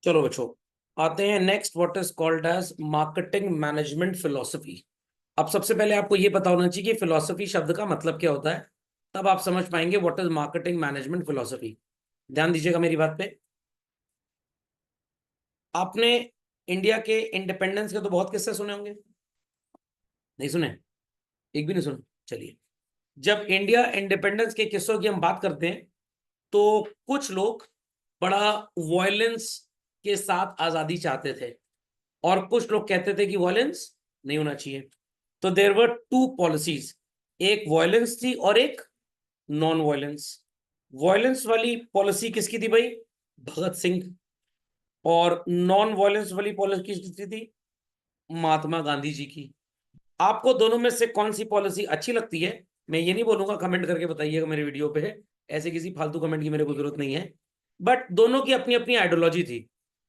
चलो बच्चों, आते हैं next. What is called as marketing management philosophy. अब सबसे पहले आपको ये पता होना चाहिए कि फिलोसफी शब्द का मतलब क्या होता है, तब आप समझ पाएंगे what is marketing management philosophy. ध्यान दीजिएगा मेरी बात पे। आपने इंडिया के इंडिपेंडेंस के तो बहुत किस्से सुने होंगे, नहीं सुने? एक भी नहीं सुने? चलिए, जब इंडिया इंडिपेंडेंस के किस्सों की हम बात करते हैं तो कुछ लोग बड़ा वॉयलेंस के साथ आजादी चाहते थे और कुछ लोग कहते थे कि वॉयलेंस नहीं होना चाहिए। तो देयर वर टू पॉलिसीज, एक वॉयलेंस थी और एक नॉन वॉयलेंस। वॉयलेंस वाली पॉलिसी किसकी थी भाई? भगत सिंह। और नॉन वॉयलेंस वाली पॉलिसी किसकी थी? महात्मा गांधी जी की। आपको दोनों में से कौन सी पॉलिसी अच्छी लगती है? मैं ये नहीं बोलूंगा, कमेंट करके बताइएगा मेरे वीडियो पे। ऐसे किसी फालतू कमेंट की मेरे को जरूरत नहीं है। बट दोनों की अपनी अपनी आइडियोलॉजी थी।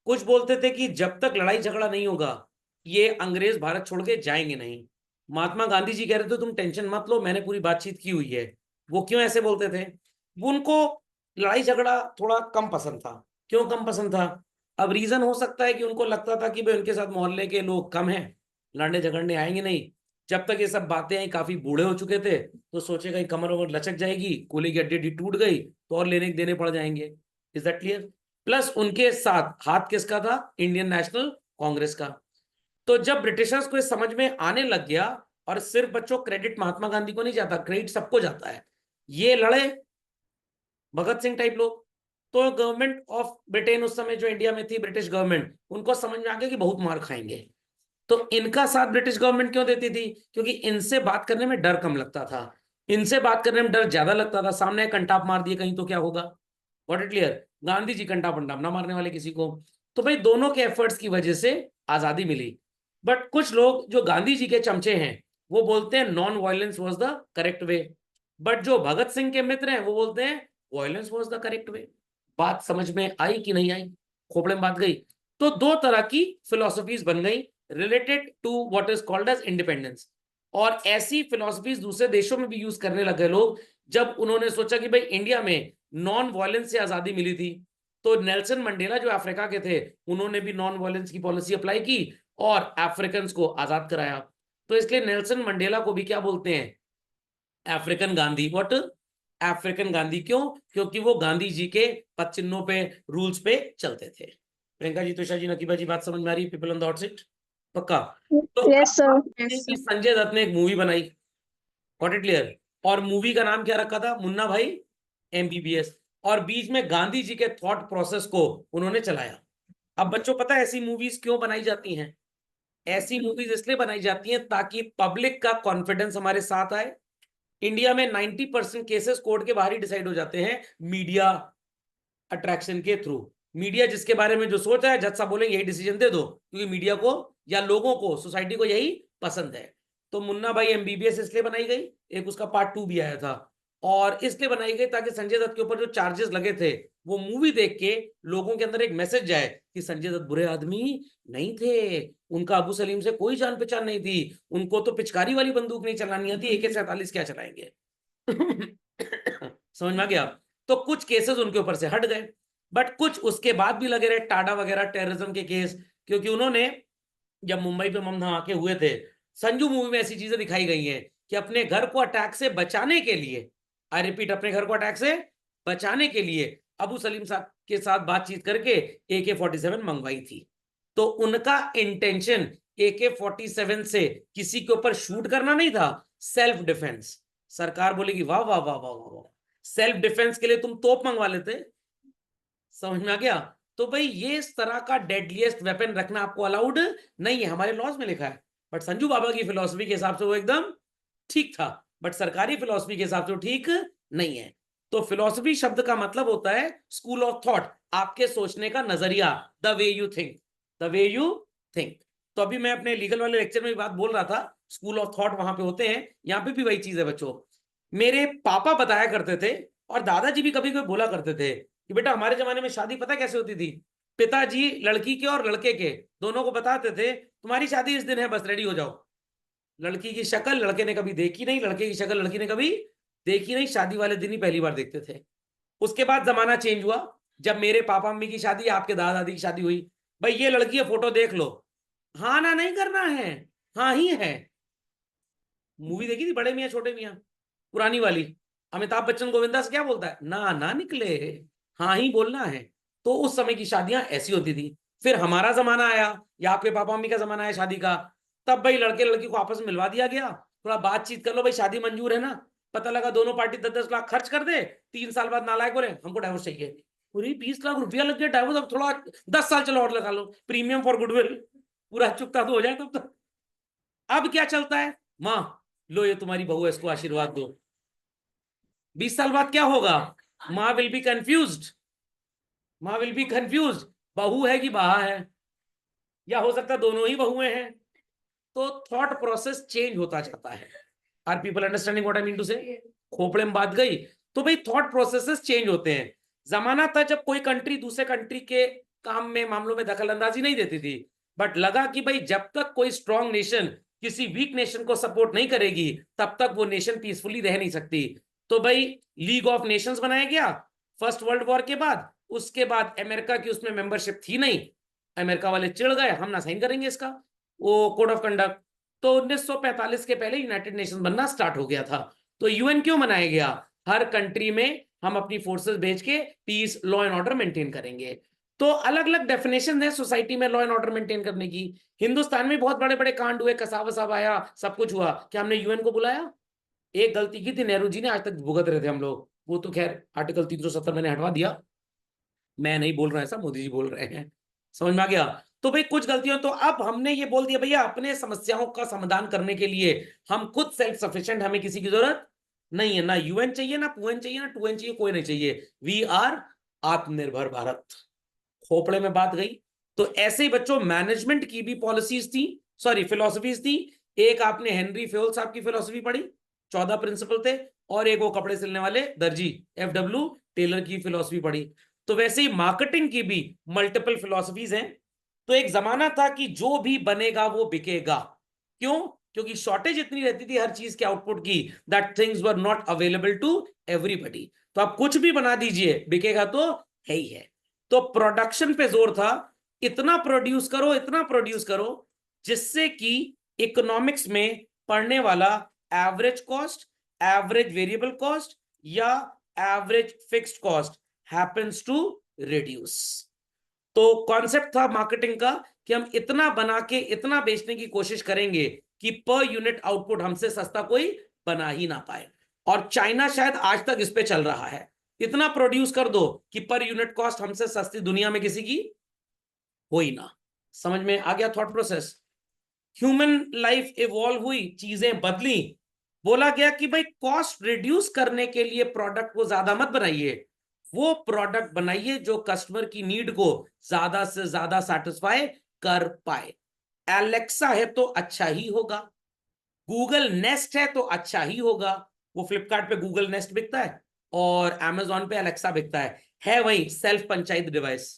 कुछ बोलते थे कि जब तक लड़ाई झगड़ा नहीं होगा ये अंग्रेज भारत छोड़ के जाएंगे नहीं। महात्मा गांधी जी कह रहे थे तुम टेंशन मत लो, मैंने पूरी बातचीत की हुई है। वो क्यों ऐसे बोलते थे? वो उनको लड़ाई झगड़ा थोड़ा कम पसंद था। क्यों कम पसंद था? अब रीजन हो सकता है कि उनको लगता था कि भाई उनके साथ मोहल्ले के लोग कम हैं, लड़ने झगड़ने आएंगे नहीं। जब तक ये सब बातें आई काफी बूढ़े हो चुके थे तो सोचे कहीं कमर वमर लचक जाएगी, कूल्हे की हड्डी टूट गई तो और लेने देने पड़ जाएंगे। Is that clear? प्लस उनके साथ हाथ किसका था? इंडियन नेशनल कांग्रेस का। तो जब ब्रिटिशर्स को ये समझ में आने लग गया, और सिर्फ बच्चों क्रेडिट महात्मा गांधी को नहीं जाता, क्रेडिट सबको जाता है। ये लड़े भगत सिंह टाइप लोग, तो गवर्नमेंट ऑफ ब्रिटेन उस समय जो इंडिया में थी, ब्रिटिश गवर्नमेंट, उनको समझ में आ गया कि बहुत मार खाएंगे। तो इनका साथ ब्रिटिश गवर्नमेंट क्यों देती थी? क्योंकि इनसे बात करने में डर कम लगता था, इनसे बात करने में डर ज्यादा लगता था। सामने कंटाप मार दिए कहीं तो क्या होगा? What it clear? Gandhi ji कंटाप अंटाप ना मारने वाले किसी को। तो भाई दोनों के एफर्ट्स की वजह से आजादी मिली। बट कुछ लोग जो गांधी जी के चमचे हैं वो बोलते हैं non violence was the correct way. But जो भगत सिंह के मित्र हैं वो बोलते हैं violence was the correct way. बात समझ में आई कि नहीं आई? खोपड़े में बात गई। तो दो तरह की फिलोसफीज बन गई related to what is called as independence. और ऐसी फिलोसफीज दूसरे देशों में भी यूज करने लगे लोग, जब उन्होंने सोचा कि भाई इंडिया में नॉन वायलेंस से आजादी मिली थी। तो नेल्सन मंडेला जो अफ्रीका के थे, उन्होंने भी नॉन वायलेंस की पॉलिसी अप्लाई की और अफ्रीकन को आजाद कराया। तो इसलिए नेल्सन मंडेला को भी क्या बोलते हैं? African Gandhi. What? African Gandhi. क्यों? क्योंकि वो गांधी जी के पद चिन्हों पे, रूल्स पे चलते थे। प्रियंका जी, तुषार जी, नकीबा जी, बात समझ में आ रही है? People on the hot seat पक्का? तो यस अब सर। बात करते हैं कि संजय दत्त ने एक मूवी बनाई, गॉट इट क्लियर? और मूवी का नाम क्या रखा था? मुन्ना भाई एमबीबीएस। और बीच में गांधी जी के थॉट प्रोसेस को उन्होंने चलाया। अब बच्चों पता है ऐसी मूवीज क्यों बनाई जाती हैं? ऐसी मूवीज इसलिए बनाई जाती हैं ताकि पब्लिक का कॉन्फिडेंस हमारे साथ आए। इंडिया में 90% केसेस कोर्ट के बाहर ही डिसाइड हो जाते हैं मीडिया अट्रैक्शन के थ्रू। मीडिया जिसके बारे में जो सोच रहा है, जज साहब बोलेंगे यही डिसीजन दे दो, क्योंकि मीडिया को या लोगों को, सोसाइटी को यही पसंद है। तो मुन्ना भाई एमबीबीएस इसलिए बनाई गई, एक उसका पार्ट 2 भी आया था। और इसलिए बनाई गई ताकि संजय दत्त के ऊपर जो चार्जेस लगे थे, वो मूवी देख के लोगों के अंदर एक मैसेज जाए कि संजय दत्त बुरे आदमी नहीं थे, उनका अबू सलीम से कोई जान पहचान नहीं थी, उनको तो पिचकारी वाली बंदूक नहीं चलानी आती, AK-47 क्या चलाएंगे? समझ में आ गया? तो कुछ केसेस उनके ऊपर से हट गए, बट कुछ उसके बाद भी लगे रहे, टाडा वगैरह टेररिज्म के केस। क्योंकि उन्होंने जब मुंबई पे बम धमाके हुए थे, संजू मूवी में ऐसी चीजें दिखाई गई हैं कि अपने घर को अटैक से बचाने के लिए, आई रिपीट, अपने घर को अटैक से बचाने के लिए अबू सलीम साहब के साथ बातचीत करके AK-47 मंगवाई थी। तो उनका इंटेंशन AK-47 से किसी के ऊपर शूट करना नहीं था, सेल्फ डिफेंस। सरकार बोलेगी वाह वाह वाह वाह वाह वाह, सेल्फ डिफेंस के लिए तुम तोप मंगवा लेते। समझ में आ गया? तो भाई ये इस तरह का डेडलीस्ट वेपन रखना आपको अलाउड नहीं है, हमारे लॉज में लिखा है। बट संजू बाबा की फिलॉसफी के हिसाब से वो एकदम ठीक था, बट सरकारी फिलॉसफी के हिसाब से वो ठीक नहीं है। तो फिलॉसफी शब्द का मतलब होता है स्कूल ऑफ थॉट, आपके सोचने का नजरिया, the way you think, the way you think. तो अभी मैं अपने लीगल वाले लेक्चर में भी बात बोल रहा था, स्कूल ऑफ थॉट वहां पे होते हैं, यहाँ पे भी वही चीज है बच्चों। मेरे पापा बताया करते थे और दादाजी भी कभी कभी बोला करते थे कि बेटा हमारे जमाने में शादी पता कैसे होती थी? पिताजी लड़की के और लड़के के दोनों को बताते थे तुम्हारी शादी इस दिन है, बस रेडी हो जाओ। लड़की की शक्ल लड़के ने कभी देखी नहीं, लड़के की शक्ल लड़की ने कभी देखी नहीं, शादी वाले दिन ही पहली बार देखते थे। उसके बाद जमाना चेंज हुआ, जब मेरे पापा मम्मी की शादी, आपके दादा दादी की शादी हुई, भाई ये लड़की है, फोटो देख लो, हाँ ना नहीं करना है, हाँ ही है। मूवी देखी थी बड़े मियां छोटे मियां, पुरानी वाली? अमिताभ बच्चन गोविंदा से क्या बोलता है, ना ना निकले, हाँ ही बोलना है। तो उस समय की शादियां ऐसी होती थी। फिर हमारा जमाना आया, या आपके पापा मम्मी का जमाना है शादी का, तब भाई लड़के लड़की को आपस में मिलवा दिया गया, थोड़ा बातचीत कर लो, भाई शादी मंजूर है ना। पता लगा दोनों पार्टी 10-10 लाख खर्च कर दे, 3 साल बाद नालायक बोले हमको डाइवोर्स चाहिए। पूरी 20 लाख रुपया लग गया डाइवोर्स, अब थोड़ा 10 साल चलो और लगा लो, प्रीमियम फॉर गुडविल, पूरा चुकता तो हो जाए तब तक। अब क्या चलता है, माँ लो ये तुम्हारी बहू है, इसको आशीर्वाद दो। 20 साल बाद क्या होगा, माँ विल बी कंफ्यूज्ड, माँ विल बी कंफ्यूज्ड, बहू है कि बहा है, या हो सकता है दोनों ही बहुएं हैं। तो थॉट प्रोसेस चेंज होता जाता है। Are people understanding what I mean to say? खोपड़े में बात गई। तो भाई थॉट प्रोसेसेस चेंज होते हैं। जमाना था जब कोई कंट्री दूसरे कंट्री के काम में, मामलों में दखल अंदाजी नहीं देती थी, बट लगा कि भाई जब तक कोई स्ट्रॉन्ग नेशन किसी वीक नेशन को सपोर्ट नहीं करेगी, तब तक वो नेशन पीसफुली रह नहीं सकती। तो भाई लीग ऑफ नेशंस बनाया गया फर्स्ट वर्ल्ड वॉर के बाद। उसके बाद अमेरिका की उसमें मेंबरशिप थी नहीं, अमेरिका वाले चिढ़ गए, हम ना साइन करेंगे इसका वो कोड ऑफ कंडक्ट। तो 1945 के पहले यूनाइटेड नेशन बनना स्टार्ट हो गया था। तो यूएन क्यों बनाया गया, हर कंट्री में हम अपनी फोर्सेस भेज के peace law and order maintain करेंगे। तो अलग अलग डेफिनेशन है सोसाइटी में लॉ एंड ऑर्डर मेंटेन करने की। हिंदुस्तान में बहुत बड़े बड़े कांड हुए, कसाब वसाब आया, सब कुछ हुआ, क्या हमने यूएन को बुलाया? एक गलती की थी नेहरू जी ने, आज तक भुगत रहे थे हम लोग, वो तो खैर आर्टिकल 370 मैंने हटवा दिया, मैं नहीं बोल रहा ऐसा, मोदी जी बोल रहे हैं, समझ में आ गया? तो भाई कुछ गलतियां, तो अब हमने ये बोल दिया भैया अपने समस्याओं का समाधान करने के लिए हम खुद सेल्फ सफिशिएंट, हमें किसी की जरूरत नहीं है, ना यूएन चाहिए, ना पुएन चाहिए, ना टूएन चाहिए, कोई नहीं चाहिए, वी आर आत्मनिर्भर भारत। खोपड़े में बात गई। तो ऐसे ही बच्चों मैनेजमेंट की भी पॉलिसीज थी, सॉरी फिलोसफीज थी। एक आपने हेनरी फेयोल साहब की फिलोसफी पढ़ी, 14 प्रिंसिपल थे, और एक वो कपड़े सिलने वाले दर्जी एफडब्ल्यू टेलर की फिलोसफी पढ़ी। तो वैसे ही मार्केटिंग की भी मल्टीपल फिलोसफीज हैं। तो एक जमाना था कि जो भी बनेगा वो बिकेगा। क्यों? क्योंकि शॉर्टेज इतनी रहती थी हर चीज के आउटपुट की, that things were not available to everybody. तो आप कुछ भी बना दीजिए, बिकेगा तो है ही है। तो प्रोडक्शन पे जोर था, इतना प्रोड्यूस करो, इतना प्रोड्यूस करो, जिससे कि इकोनॉमिक्स में पढ़ने वाला average cost, average variable cost या average fixed cost happens to reduce. तो कॉन्सेप्ट था मार्केटिंग का कि हम इतना बना के इतना बेचने की कोशिश करेंगे कि पर यूनिट आउटपुट हमसे सस्ता कोई बना ही ना पाए। और चाइना शायद आज तक इस पे चल रहा है, इतना प्रोड्यूस कर दो कि पर यूनिट कॉस्ट हमसे सस्ती दुनिया में किसी की हो ही ना। समझ में आ गया thought process? Human life evolve हुई, चीजें बदली, बोला गया कि भाई कॉस्ट रिड्यूस करने के लिए प्रोडक्ट को ज्यादा मत बनाइए, वो प्रोडक्ट बनाइए जो कस्टमर की नीड को ज्यादा से ज्यादा सेटिस्फाई कर पाए। एलेक्सा है तो अच्छा ही होगा, गूगल नेस्ट है तो अच्छा ही होगा। वो फ्लिपकार्ट पे गूगल नेस्ट बिकता है और अमेजोन पे अलेक्सा बिकता है वही सेल्फ पंचायत डिवाइस।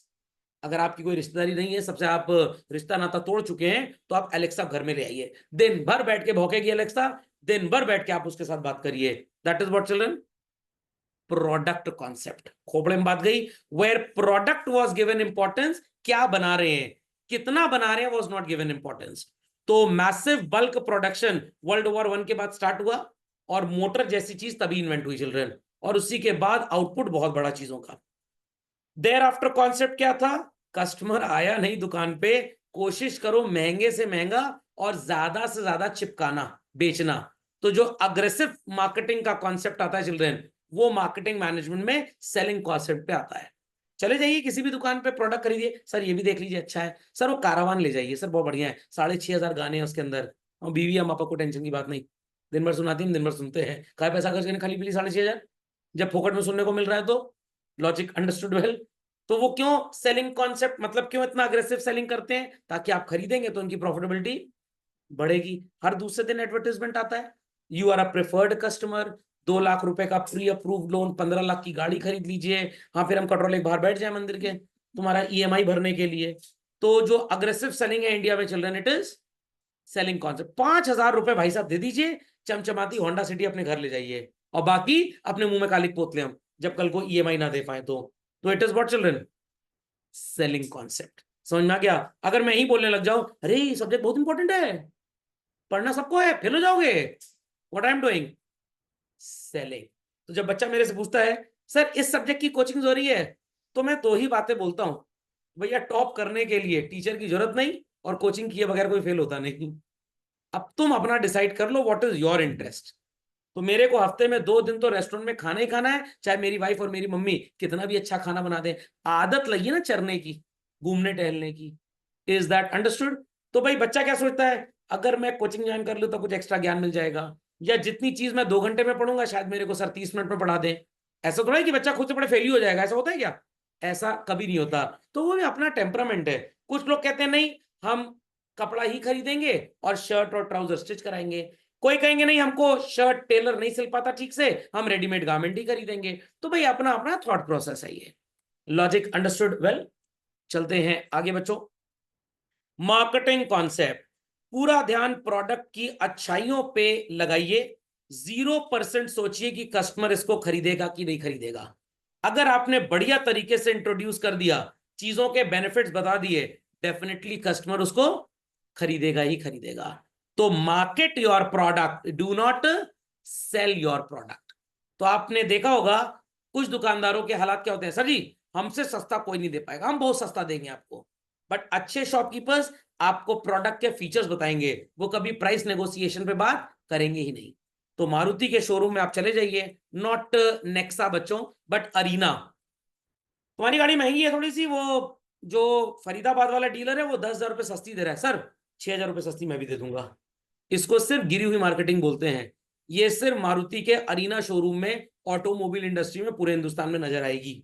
अगर आपकी कोई रिश्तेदारी नहीं है, सबसे आप रिश्ता नाता तोड़ चुके हैं, तो आप एलेक्सा घर में ले आइए, दिन भर बैठ के भौंकेगी एलेक्सा, दिन भर बैठ के आप उसके साथ बात करिए। That is what children, product concept. खोपड़े में बात गई, where product was given importance, क्या बना रहे हैं, कितना बना रहे हैं, वाज नॉट गिवन इंपॉर्टेंस। तो massive bulk production world war 1 के बाद स्टार्ट हुआ, और मोटर जैसी चीज तभी इन्वेंट हुई चिल्ड्रन, और उसी के बाद आउटपुट बहुत बड़ा चीजों का। देयर आफ्टर कॉन्सेप्ट क्या था, कस्टमर आया नहीं दुकान पे, कोशिश करो महंगे से महंगा और ज्यादा से ज्यादा चिपकाना, बेचना। तो जो अग्रेसिव मार्केटिंग का कॉन्सेप्ट आता है चिल्ड्रन, वो मार्केटिंग मैनेजमेंट में सेलिंग कॉन्सेप्ट पे आता है। चले जाइए किसी भी दुकान पे, प्रोडक्ट खरीदिए, सर ये भी देख लीजिए अच्छा है, सर वो कारावान ले जाइए, सर बहुत बढ़िया है, 6,500 गाने हैं उसके अंदर, और बीवी हम आपको टेंशन की बात नहीं, दिन भर सुनाती हैं, दिन भर सुनते हैं, क्या पैसा खर्च करने खाली पीली 6,500, जब फोकट में सुनने को मिल रहा है। तो लॉजिक अंडरस्टूड वेल। तो वो क्यों सेलिंग कॉन्सेप्ट, मतलब क्यों इतना अग्रेसिव सेलिंग करते हैं, ताकि आप खरीदेंगे तो उनकी प्रॉफिटेबिलिटी बढ़ेगी। हर दूसरे दिन एडवर्टाइजमेंट आता है, you are a preferred customer, 2 lakh रुपए का प्री अप्रूव्ड लोन, 15 लाख की गाड़ी खरीद लीजिए, हाँ फिर हम कटोरे के बाहर बैठ जाए मंदिर के तुम्हारा ईएमआई भरने के लिए। तो जो अग्रेसिव सेलिंग है इंडिया में चल रहा है, इट इज सेलिंग कॉन्सेप्ट। 5,000 रुपए भाई साहब दे दीजिए, चमचमाती होंडा सिटी अपने घर ले जाइए, और बाकी अपने मुंह में कालिक पोत ले हम, जब कल को ईएमआई ना दे पाए तो। तो it is what children, selling concept. समझ में आ गया? अगर मैं ही बोलने लग जाऊं अरे ये सब्जेक्ट बहुत इंपॉर्टेंट है, पढ़ना सबको है, फेल हो जाओगे, what I am doing, selling. तो जब बच्चा मेरे से पूछता है सर इस सब्जेक्ट की कोचिंग हो रही है, तो मैं दो ही बातें बोलता हूं, भैया टॉप करने के लिए टीचर की जरूरत नहीं, और कोचिंग किए बगैर कोई फेल होता नहीं। अब तुम अपना डिसाइड कर लो व्हाट इज योर इंटरेस्ट। तो मेरे को हफ्ते में 2 दिन तो रेस्टोरेंट में खाना ही खाना है, चाहे मेरी वाइफ और मेरी मम्मी कितना भी अच्छा खाना बना दे। आदत लगी ना चरने की, घूमने टहलने की। Is that understood? तो भाई बच्चा क्या सोचता है, अगर मैं कोचिंग ज्वाइन कर लूँ तो कुछ एक्स्ट्रा ज्ञान मिल जाएगा, या जितनी चीज मैं 2 घंटे में पढ़ूंगा शायद मेरे को सर 30 मिनट में पढ़ा दे। ऐसा थोड़ा है कि बच्चा खुद से पढ़े फेल ही हो जाएगा, ऐसा होता है क्या? ऐसा कभी नहीं होता। तो वो भी अपना टेम्परामेंट है। कुछ लोग कहते हैं नहीं हम कपड़ा ही खरीदेंगे और शर्ट और ट्राउजर स्टिच कराएंगे। कोई कहेंगे नहीं हमको शर्ट टेलर नहीं सिल पाता ठीक से, हम रेडीमेड गारमेंट ही खरीदेंगे। तो भाई अपना अपना थॉट प्रोसेस है ये। Logic understood well. चलते हैं आगे बच्चों। मार्केटिंग कॉन्सेप्ट, पूरा ध्यान प्रोडक्ट की अच्छाइयों पे लगाइए। 0% सोचिए कि कस्टमर इसको खरीदेगा कि नहीं खरीदेगा। अगर आपने बढ़िया तरीके से इंट्रोड्यूस कर दिया, चीजों के बेनिफिट्स बता दिए, डेफिनेटली कस्टमर उसको खरीदेगा ही खरीदेगा। तो market your product, do not sell your product. तो आपने देखा होगा कुछ दुकानदारों के हालात क्या होते हैं, सर जी हमसे सस्ता कोई नहीं दे पाएगा, हम बहुत सस्ता देंगे आपको। बट अच्छे शॉपकीपर्स आपको प्रोडक्ट के फीचर्स बताएंगे, वो कभी प्राइस नेगोशिएशन पे बात करेंगे ही नहीं। तो मारुति के शोरूम में आप चले जाइए, नॉट नेक्सा बच्चों बट अरीना। तुम्हारी गाड़ी महंगी है थोड़ी सी, वो जो फरीदाबाद वाला डीलर है वो 10,000 रुपये सस्ती दे रहा है, सर 6,000 रुपये सस्ती मैं भी दे दूंगा। इसको सिर्फ गिरी हुई मार्केटिंग बोलते हैं। ये सिर्फ मारुति के अरीना शोरूम में, ऑटोमोबाइल इंडस्ट्री में पूरे हिंदुस्तान में नजर आएगी।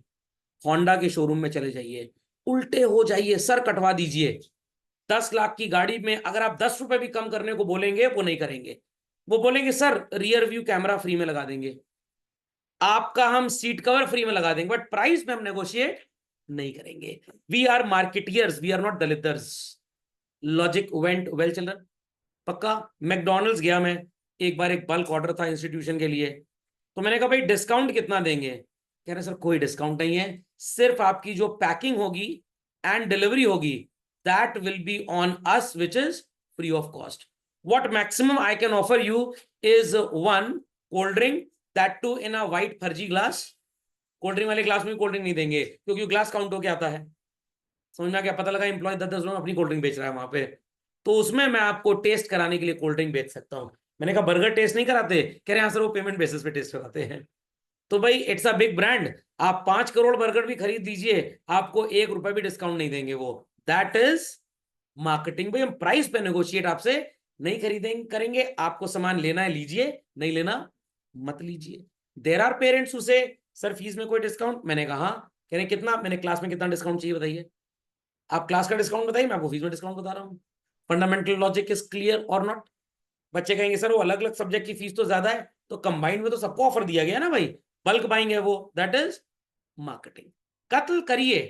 होंडा के शोरूम में चले जाइए, उल्टे हो जाइए, सर कटवा दीजिए। 10 लाख की गाड़ी में अगर आप 10 रुपए भी कम करने को बोलेंगे वो नहीं करेंगे। वो बोलेंगे sir rear view camera free में लगा देंगे, आपका हम सीट कवर फ्री में लगा देंगे, बट प्राइस में हम नेगोशिएट नहीं करेंगे। We are marketeers, we are not दलितर्स। Logic went well children? पक्का? मैकडोनल्ड्स गया मैं एक बार, एक बल्क ऑर्डर था इंस्टीट्यूशन के लिए। तो मैंने कहा भाई डिस्काउंट कितना देंगे? कह रहे सर कोई डिस्काउंट नहीं है, सिर्फ आपकी जो पैकिंग होगी एंड डिलीवरी होगी that will be on us which is free of cost. What maximum I can offer you is 1 cold drink, that too in a white फर्जी ग्लास। कोल्ड ड्रिंक वाले glass में cold drink नहीं देंगे क्योंकि glass count होके आता है। समझ में क्या? पता लगा एम्प्लॉय 10-10 रुपए अपनी कोल्ड ड्रिंक बेच रहा है वहां पे, तो उसमें मैं आपको टेस्ट कराने के लिए कोल्ड ड्रिंक बेच सकता हूँ। मैंने कहा बर्गर टेस्ट नहीं कराते? कह रहे हैं सर वो पेमेंट बेसिस पे टेस्ट कराते हैं। तो भाई इट्स अ बिग ब्रांड, आप 5 करोड़ बर्गर भी खरीद दीजिए, आपको 1 रुपए भी डिस्काउंट नहीं देंगे वो। That is marketing. भाई हम प्राइस पे नेगोशिएट आपसे नहीं खरीदेंगे करेंगे, आपको सामान लेना है लीजिए, नहीं लेना मत लीजिए। देयर आर पेरेंट्स हु से सर फीस में कोई डिस्काउंट? मैंने कहा हाँ। कह रहे कितना? मैंने क्लास में कितना डिस्काउंट चाहिए बताइए। आप क्लास का डिस्काउंट बताइए, मैं आपको फीस में डिस्काउंट बता रहा हूँ। फंडामेंटल लॉजिक इज क्लियर और नॉट? बच्चे कहेंगे सर वो अलग अलग सब्जेक्ट की फीस तो ज्यादा है, तो कंबाइंड में तो सबको ऑफर दिया गया ना भाई, बल्क बाइंग है वो, दैट इज मार्केटिंग। कत्ल करिए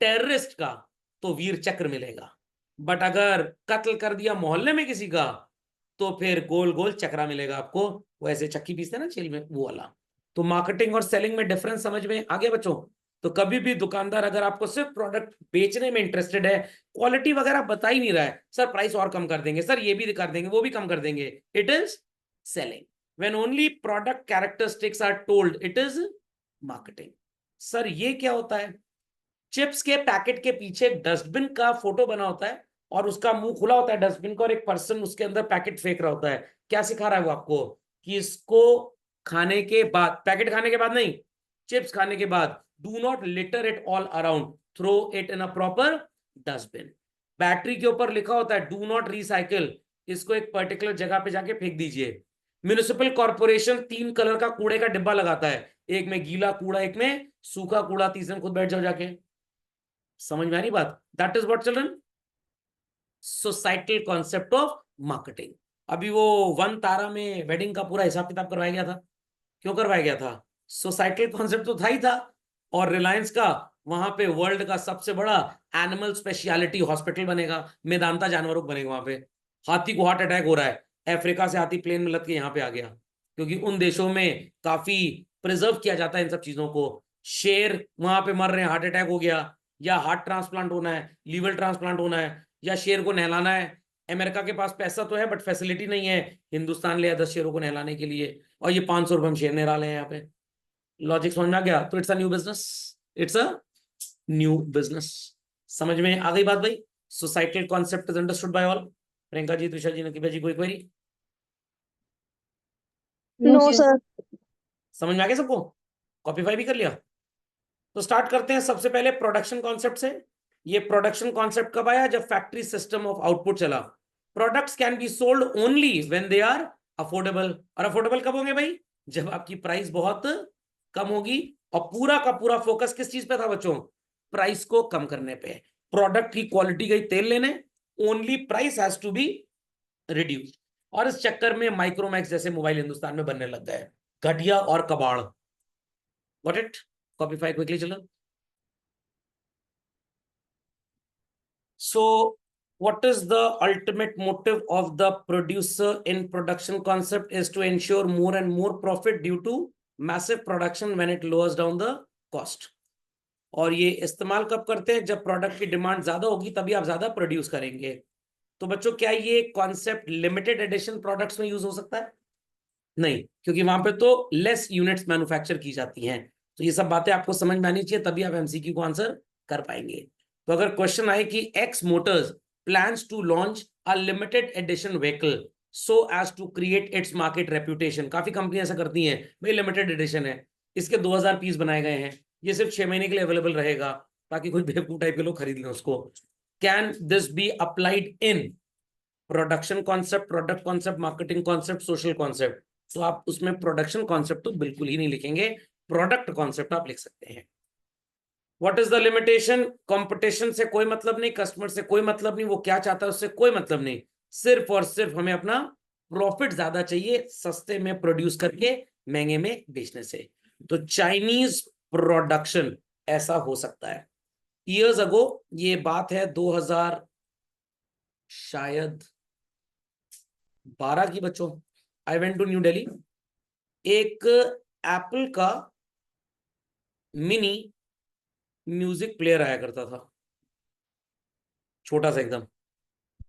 टेररिस्ट का तो वीर चक्र मिलेगा, बट अगर कत्ल कर दिया मोहल्ले में किसी का तो फिर गोल गोल चक्रा मिलेगा आपको, वैसे चक्की पीसते ना जेल में वो वाला। तो मार्केटिंग और सेलिंग में डिफरेंस समझ में आगे बच्चों? तो कभी भी दुकानदार अगर आपको सिर्फ प्रोडक्ट बेचने में इंटरेस्टेड है, क्वालिटी वगैरह बता ही नहीं रहा है, सर प्राइस और कम कर देंगे, सर ये भी कर देंगे वो भी कम कर देंगे, it is selling. When only product characteristics are told, it is marketing. Sir ये क्या होता है? चिप्स के पैकेट के पीछे एक डस्टबिन का फोटो बना होता है और उसका मुंह खुला होता है डस्टबिन का, और एक पर्सन उसके अंदर पैकेट फेंक रहा होता है। क्या सिखा रहा है वो आपको? कि इसको खाने के बाद, पैकेट खाने के बाद नहीं, चिप्स खाने के बाद, do not litter it all around, throw it in a proper dustbin. Battery के ऊपर लिखा होता है डू नॉट रिसाइकिल, इसको एक पर्टिकुलर जगह पे जाके फेंक दीजिए। म्युनिसिपल कॉर्पोरेशन 3 कलर का कूड़े का डिब्बा लगाता है, एक में गीला कूड़ा, एक में सूखा कूड़ा, तीसरे में खुद बैठ जाओ जाके। समझ में आ रही बात? That is what children, societal concept of marketing. अभी वो 1 तारा में वेडिंग का पूरा हिसाब किताब करवाया गया था। क्यों करवाया गया था? सोसाइटल कॉन्सेप्ट तो था ही था। और रिलायंस का वहां पे वर्ल्ड का सबसे बड़ा एनिमल स्पेशलिटी हॉस्पिटल बनेगा, मेदांता जानवरों को बनेगा वहां पे। हाथी को हार्ट अटैक हो रहा है, अफ्रीका से हाथी प्लेन में लद के यहाँ पे आ गया, क्योंकि उन देशों में काफी प्रिजर्व किया जाता है इन सब चीजों को। शेर वहां पे मर रहे हैं, हार्ट अटैक हो गया, या हार्ट ट्रांसप्लांट होना है, लीवर ट्रांसप्लांट होना है, या शेर को नहलाना है। अमेरिका के पास पैसा तो है बट फैसिलिटी नहीं है, हिंदुस्तान ले आया 10 शेरों को नहलाने के लिए, और ये 500 रुपये में शेर नहला रहे हैं यहाँ पे। लॉजिक समझ में आ गया? तो it's a new business, it's a new business. समझ में आ गई बात भाई? Societal concept is understood by all. Priyanka ji, Tushar ji, Nakiba ji, कोई क्वेरी? No sir. समझ में आ गया सबको? कॉपीफाई भी कर लिया? तो स्टार्ट करते हैं सबसे पहले प्रोडक्शन कॉन्सेप्ट से। ये प्रोडक्शन कॉन्सेप्ट कब आया? जब फैक्ट्री सिस्टम ऑफ आउटपुट चला। Products can be sold only when they are affordable. और अफोर्डेबल कब होंगे भाई? जब आपकी प्राइस बहुत कम होगी। और पूरा का पूरा फोकस किस चीज पे था बच्चों? प्राइस को कम करने पे। प्रोडक्ट की क्वालिटी गई तेल लेने, only price has to be reduce. और इस चक्कर में माइक्रोमैक्स जैसे मोबाइल हिंदुस्तान में बनने लग गए, घटिया और कबाड़। What it? कॉपीफाई क्विकली चलो। So, what is the ultimate motive of the producer in production concept is to ensure more and more profit due to massive production when it lowers down the cost. और ये इस्तेमाल कब करते हैं? जब product की demand ज्यादा होगी तभी आप ज्यादा प्रोड्यूस करेंगे। तो बच्चों, क्या ये कॉन्सेप्ट लिमिटेड एडिशन प्रोडक्ट्स में यूज हो सकता है? नहीं, क्योंकि वहां पे तो लेस यूनिट्स मैन्युफैक्चर की जाती हैं। तो ये सब बातें आपको समझ में आनी चाहिए, तभी आप एमसीक्यू को आंसर कर पाएंगे। तो अगर क्वेश्चन आए कि X motors plans to launch a limited edition vehicle so as to create its market reputation. काफी कंपनी ऐसा करती हैं, भाई लिमिटेड एडिशन है, इसके 2000 पीस बनाए गए हैं, ये सिर्फ 6 महीने के लिए अवेलेबल रहेगा ताकि कुछ बेवकूफ टाइप के लोग खरीद लें उसको। Can this be applied in production concept, product concept, marketing concept, social concept? तो आप उसमें प्रोडक्शन कॉन्सेप्ट तो बिल्कुल ही नहीं लिखेंगे, प्रोडक्ट कॉन्सेप्ट आप लिख सकते हैं। What is the limitation? Competition से कोई मतलब नहीं, कस्टमर से कोई मतलब नहीं, वो क्या चाहता है उससे कोई मतलब नहीं, सिर्फ और सिर्फ हमें अपना प्रॉफिट ज्यादा चाहिए, सस्ते में प्रोड्यूस करके महंगे में बेचने से। तो चाइनीज प्रोडक्शन ऐसा हो सकता है। ईयर्स अगो, ये बात है 2000 शायद 12 की बच्चों, I went to New Delhi. एक एप्पल का मिनी म्यूजिक प्लेयर आया करता था, छोटा सा एकदम,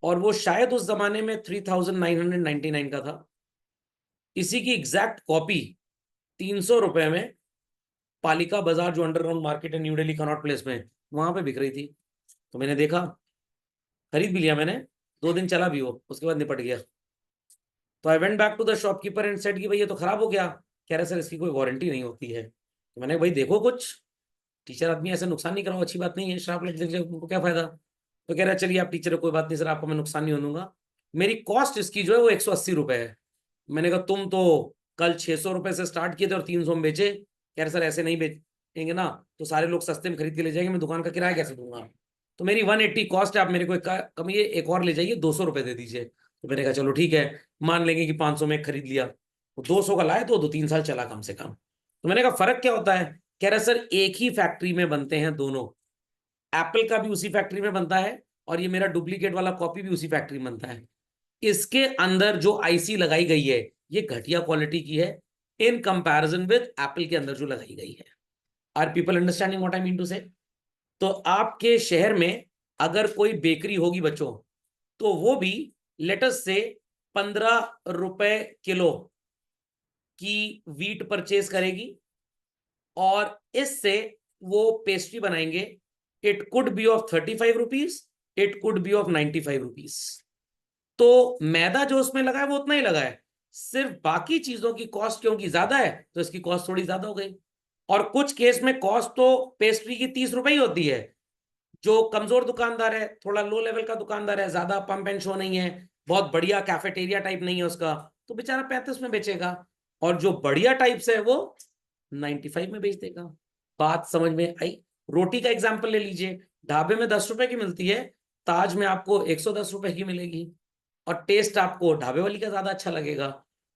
और वो शायद उस जमाने में 3999 का था। इसी की एग्जैक्ट कॉपी 300 रुपए में पालिका बाजार, जो अंडरग्राउंड मार्केट है न्यू दिल्ली कनॉट प्लेस में, वहां पे बिक रही थी। तो मैंने देखा, खरीद भी लिया मैंने, 2 दिन चला भी वो, उसके बाद निपट गया। तो I went back to the shopkeeper and said कि भाई ये तो खराब हो गया। कह रहे सर इसकी कोई वारंटी नहीं होती है। तो मैंने भाई देखो, कुछ टीचर आदमी ऐसे नुकसान नहीं कराओ, अच्छी बात नहीं है, श्राप लग जाए उनको क्या फायदा। तो कह रहा है चलिए आप टीचर हो, कोई बात नहीं सर, आपको मैं नुकसान नहीं होने दूंगा। मेरी कॉस्ट इसकी जो है वो 180 रुपए है। मैंने कहा तुम तो कल 600 रुपए से स्टार्ट किए थे और 300 में बेचे। कह रहे सर ऐसे नहीं बेचेंगे ना, तो सारे लोग सस्ते में खरीद के ले जाएंगे, मैं दुकान का किराया कैसे दूंगा। तो मेरी 180 कॉस्ट है, आप मेरे को कम ये एक और ले जाइए, 200 रुपए दे दीजिए। तो मैंने कहा चलो ठीक है, मान लेंगे कि 500 में खरीद लिया। वो 200 का लाए तो 2-3 साल चला कम से कम। तो मैंने कहा फर्क क्या होता है? कह रहा सर एक ही फैक्ट्री में बनते हैं दोनों, एप्पल का भी उसी फैक्ट्री में बनता है और ये मेरा डुप्लीकेट वाला कॉपी भी उसी फैक्ट्री में बनता है। इसके अंदर जो आईसी लगाई गई है ये घटिया क्वालिटी की है इन कंपैरिजन विद एप्पल के अंदर जो लगाई गई है। Are people understanding what I mean to say? तो आपके शहर में अगर कोई बेकरी होगी बच्चों, तो वो भी लेटस से 15 रुपए किलो की वीट परचेज करेगी और इससे वो पेस्ट्री बनाएंगे। It could be of 35 rupees, it could be of 95 rupees. तो मैदा जो उसमें लगा है वो उतना ही लगा है, सिर्फ बाकी चीजों की कॉस्ट क्योंकि ज्यादा है तो इसकी कॉस्ट थोड़ी ज्यादा हो गई। और कुछ केस में कॉस्ट तो पेस्ट्री की 30 रुपए ही होती है। जो कमजोर दुकानदार है, थोड़ा लो लेवल का दुकानदार है, ज्यादा पंप एंड शो नहीं है, बहुत बढ़िया कैफेटेरिया टाइप नहीं है उसका, तो बेचारा 35 में बेचेगा। और जो बढ़िया टाइप से है वो 95 में बेच देगा। बात समझ में आई? रोटी का एग्जाम्पल ले लीजिए, ढाबे में 10 रुपए की मिलती है, ताज में आपको 110 रुपए की मिलेगी, और टेस्ट आपको ढाबे वाली का ज्यादा अच्छा लगेगा।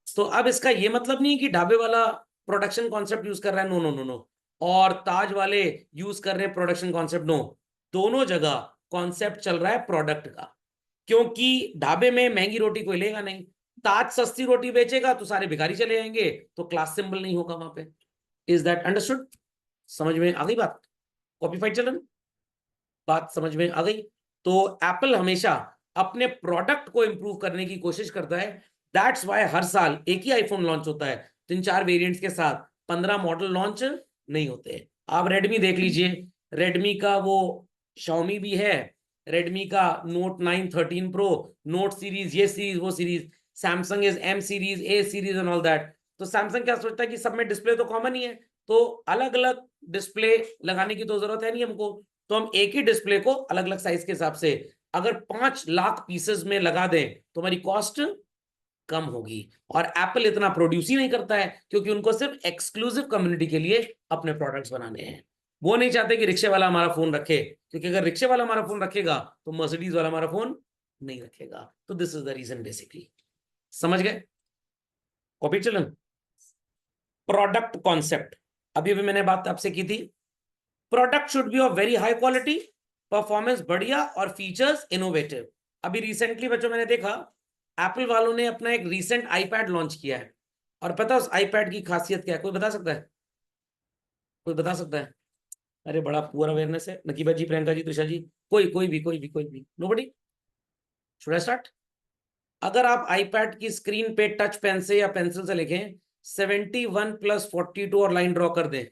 तो अब इसका ये मतलब नहीं कि ढाबे वाला प्रोडक्शन कॉन्सेप्ट यूज कर रहा है, नो नो नो नो, और ताज वाले यूज कर रहे हैं प्रोडक्शन कॉन्सेप्ट, नो। दोनों जगह कॉन्सेप्ट चल रहा है प्रोडक्ट का, क्योंकि ढाबे में महंगी रोटी कोई लेगा नहीं, ताज सस्ती रोटी बेचेगा तो सारे भिखारी चले जाएंगे, तो क्लास सिंबल नहीं होगा वहां पे। Is that understood? समझ में आ गई बात? कॉपीफाइड चिल्ड्रन, बात समझ में आ गई? तो एप्पल हमेशा अपने प्रोडक्ट को इंप्रूव करने की कोशिश करता है। दैट्स वाई हर साल एक ही आईफोन लॉन्च होता है, 3-4 वेरिएंट्स के साथ, 15 मॉडल लॉन्च नहीं होते। आप रेडमी देख लीजिए, रेडमी का वो Xiaomi भी है, रेडमी का नोट 9 13 प्रो, नोट सीरीज, ये सीरीज, वो series, Samsung is M series, A series and all that. तो सैमसंग क्या सोचता है कि सब में डिस्प्ले तो कॉमन ही है, तो अलग अलग डिस्प्ले लगाने की तो जरूरत है नहीं हमको, तो हम एक ही डिस्प्ले को अलग अलग साइज के हिसाब से अगर 5 लाख पीसेस में लगा दें तो हमारी कॉस्ट कम होगी। और एप्पल इतना प्रोड्यूस ही नहीं करता है क्योंकि उनको सिर्फ एक्सक्लूसिव कम्युनिटी के लिए अपने प्रोडक्ट्स बनाने हैं। वो नहीं चाहते कि रिक्शे वाला हमारा फोन रखे, क्योंकि अगर रिक्शे वाला हमारा फोन रखेगा तो मर्सिडीज वाला हमारा फोन नहीं रखेगा। तो this is the reason basically. समझ गए? कॉपी चलन। प्रोडक्ट कॉन्सेप्ट, अभी अभी मैंने बात आपसे की थी, product should be of very high quality, performance बढ़िया और फीचर्स इनोवेटिव। अभी रिसेंटली बच्चों मैंने देखा एप्पल वालों ने अपना एक रिसेंट आईपैड लॉन्च किया है, और पता उस आईपैड की खासियत क्या है? कोई बता सकता है? कोई बता सकता है? अरे बड़ा पुअर अवेयरनेस है। नकीबा जी, प्रियंका जी, तुषा जी, कोई भी नोबडी। Should I start? अगर आप आईपैड की स्क्रीन पे टच पेन से या पेंसिल से लिखें 71 + 42 और लाइन ड्रॉ कर दें,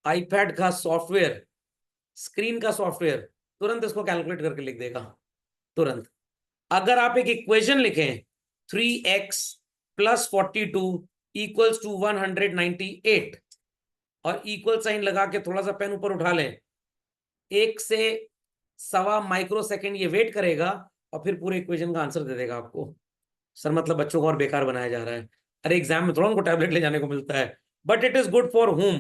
आईपैड का सॉफ्टवेयर, स्क्रीन का सॉफ्टवेयर तुरंत इसको कैलकुलेट करके लिख देगा, तुरंत। अगर आप एक इक्वेशन लिखें 3x + 42 = 198 और इक्वल साइन लगा के थोड़ा सा पेन ऊपर उठा लें, 1 से 1.25 माइक्रोसेकंड ये वेट करेगा और फिर पूरे इक्वेशन का आंसर दे देगा आपको। सर मतलब बच्चों को और बेकार बनाया जा रहा है? अरे एग्जाम में थोड़ा उनको टैबलेट ले जाने को मिलता है, but it is good for home.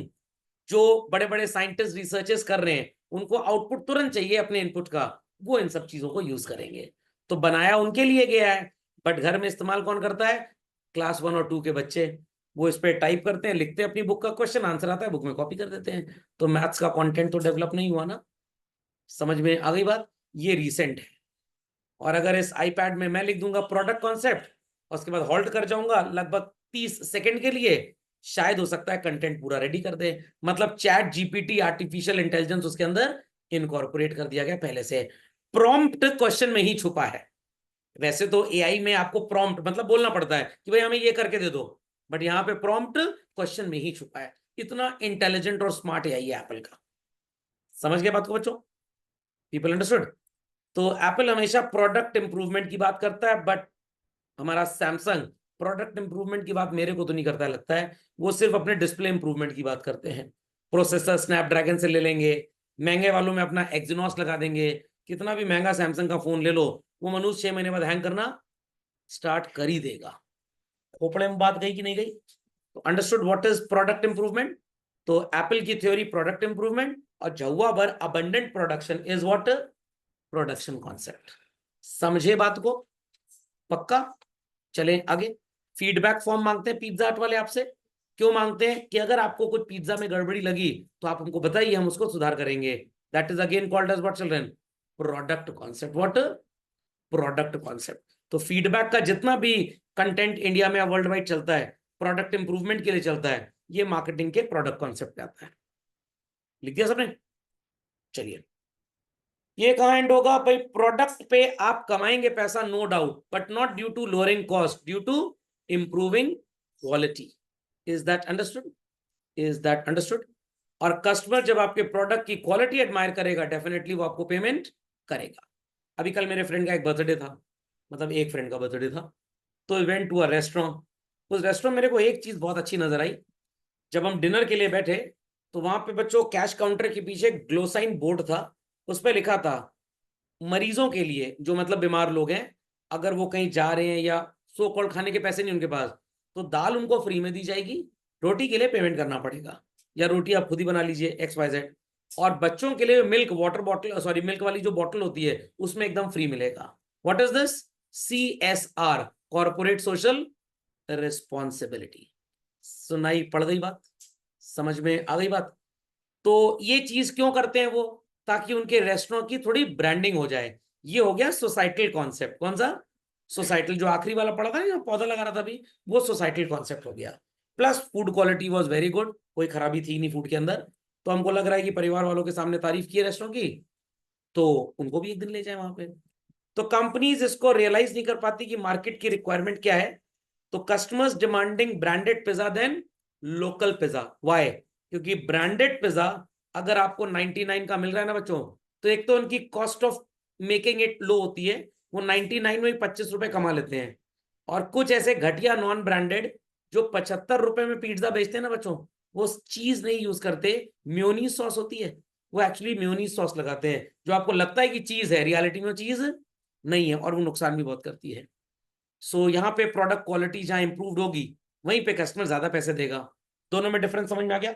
जो बड़े बड़े साइंटिस्ट रिसर्चेस कर रहे हैं उनको आउटपुट तुरंत चाहिए अपने इनपुट का, वो इन सब चीजों को यूज करेंगे। तो बनाया उनके लिए गया है, बट घर में इस्तेमाल कौन करता है? क्लास 1 और 2 के बच्चे। वो इस पे टाइप करते हैं, लिखते हैं अपनी बुक का क्वेश्चन, आंसर आता है, बुक में कॉपी कर देते हैं। तो मैथ्स का कंटेंट तो डेवलप नहीं हुआ ना। समझ में आ गई बात? ये रिसेंट है। और अगर इस आईपैड में मैं लिख दूंगा प्रोडक्ट कॉन्सेप्ट और उसके बाद हॉल्ट कर जाऊंगा लगभग 30 सेकंड के लिए, शायद हो सकता है कंटेंट पूरा रेडी कर दे। मतलब चैट जीपीटी, आर्टिफिशियल इंटेलिजेंस उसके अंदर इनकॉर्पोरेट कर दिया गया पहले से। प्रॉम्प्ट क्वेश्चन में ही छुपा है। वैसे तो एआई में आपको प्रॉम्प्ट मतलब बोलना पड़ता है कि भाई हमें ये करके दे दो, बट यहां पे प्रॉम्प्ट क्वेश्चन में ही छुपा है। इतना इंटेलिजेंट और स्मार्ट एआई है एप्पल का। समझ गए बात को बच्चों? People understood? तो एप्पल हमेशा प्रोडक्ट इंप्रूवमेंट की बात करता है, बट हमारा सैमसंग प्रोडक्ट इंप्रूवमेंट की बात मेरे को तो नहीं करता लगता है, वो सिर्फ अपने डिस्प्ले इंप्रूवमेंट की बात करते हैं। प्रोसेसर स्नैपड्रैगन से ले लेंगे, महंगे वालों में अपना एक्जिनोस लगा देंगे। कितना भी महंगा सैमसंग का फोन ले लो, वो मनुष्य 6 महीने बाद हैंग करना स्टार्ट कर ही देगा। खोपड़े में बात गई कि नहीं गई? तो understood what is product improvement? तो एप्पल की थ्योरी प्रोडक्ट इंप्रूवमेंट, और जहुआ बर abundant production is what? Production concept. समझे बात को? पक्का? चलें आगे। फीडबैक फॉर्म मांगते हैं पिज्जा हट वाले आपसे। क्यों मांगते हैं? कि अगर आपको कुछ पिज्जा में गड़बड़ी लगी तो आप हमको बताइए, हम उसको सुधार करेंगे। That is again called as what children? Product concept. What? Product concept. तो फीडबैक का जितना भी कंटेंट इंडिया में वर्ल्ड वाइड चलता है, प्रोडक्ट इंप्रूवमेंट के लिए चलता है, ये मार्केटिंग के प्रोडक्ट कॉन्सेप्ट पे आता है। लिख दिया सबने? चलिए, ये कहां एंड होगा भाई? प्रोडक्ट पे आप कमाएंगे पैसा, no doubt, but not due to lowering cost, due to improving quality. Is that understood? Is that understood? और कस्टमर जब आपके प्रोडक्ट की क्वालिटी एडमायर करेगा, डेफिनेटली वो आपको पेमेंट करेगा। अभी कल मेरे फ्रेंड का एक बर्थडे था, मतलब एक फ्रेंड का बर्थडे था, तो इवेंट टू अ रेस्टोरेंट। उस रेस्टोरेंट मेरे को एक चीज बहुत अच्छी नजर आई। जब हम डिनर के लिए बैठे तो वहां पे बच्चों कैश काउंटर के पीछे ग्लोसाइन बोर्ड था, उस पर लिखा था मरीजों के लिए, जो मतलब बीमार लोग हैं, अगर वो कहीं जा रहे हैं या सो कॉल्ड खाने के पैसे नहीं उनके पास, तो दाल उनको फ्री में दी जाएगी, रोटी के लिए पेमेंट करना पड़ेगा, या रोटी आप खुद ही बना लीजिए XYZ। और बच्चों के लिए milk water bottle, sorry milk वाली जो बॉटल होती है उसमें एकदम फ्री मिलेगा। What is this? CSR, corporate social responsibility. सुनाई पड़ गई बात? समझ में आ गई बात? तो ये चीज क्यों करते हैं वो? ताकि उनके रेस्टोरेंट की थोड़ी ब्रांडिंग हो जाए। ये हो गया सोसाइटल कॉन्सेप्ट। कौन सा? सोसाइटल, जो आखिरी वाला पढ़ा था ना, जो पौधा लगा रहा था अभी, वो सोसाइटल कॉन्सेप्ट हो गया। Plus food quality was very good, कोई खराबी थी नहीं फूड के अंदर। तो हमको लग रहा है कि परिवार वालों के सामने तारीफ की है रेस्टोरेंट की, तो उनको भी एक दिन ले जाए वहां पे। तो कंपनीज इसको रियलाइज नहीं कर पाती कि मार्केट की रिक्वायरमेंट क्या है। तो customers demanding branded pizza then local pizza. Why? क्योंकि ब्रांडेड पिज्जा अगर आपको 99 का मिल रहा है ना बच्चों, तो एक तो उनकी कॉस्ट ऑफ मेकिंग इट लो होती है, वो 99 में 25 रुपए कमा लेते हैं। और कुछ ऐसे घटिया नॉन ब्रांडेड जो 75 रुपए में पिज्जा बेचते हैं ना बच्चों, वो चीज नहीं यूज करते, म्योनीज सॉस होती है, वो एक्चुअली म्योनीज सॉस लगाते हैं, जो आपको लगता है कि चीज है, रियलिटी में चीज नहीं है, और वो नुकसान भी बहुत करती है। सो यहाँ पे प्रोडक्ट क्वालिटी जहां इंप्रूव्ड होगी, वहीं पे कस्टमर ज्यादा पैसे देगा। दोनों में डिफरेंस समझ में आ गया?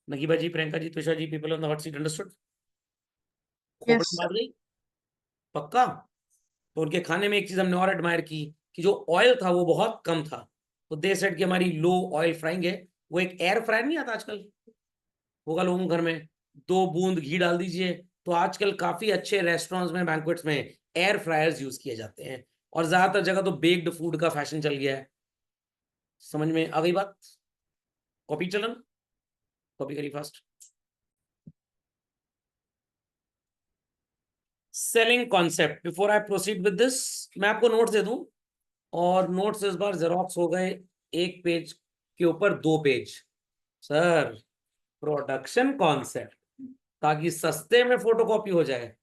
Nagiba ji, Priyanka ji, Tushar ji, people on the hot seat, understood? खोपड़ी यस। बात गई? पक्का? तो उनके खाने में एक चीज हमने और एडमायर की कि जो ऑयल था वो बहुत कम था। तो दे सेड कि हमारी लो ऑयल फ्राइंग है। वो एक एयर फ्रायर नहीं आता आजकल, होगा लोगों के घर में, 2 बूंद घी डाल दीजिए। तो आजकल काफी अच्छे रेस्टोरेंट्स में, बैंक्वेट्स में एयर फ्रायर्स यूज किए जाते हैं, और ज्यादातर जगह तो बेक्ड फूड का फैशन चल गया है। समझ में आ गई बात? कॉपी चलन, कॉपी करी fast. Selling concept, before I proceed with this, मैं आपको नोट्स दे दूं, और नोट्स इस बार जेरोक्स हो गए 1 पेज के ऊपर 2 पेज। सर, प्रोडक्शन कॉन्सेप्ट, ताकि सस्ते में फोटोकॉपी हो जाए।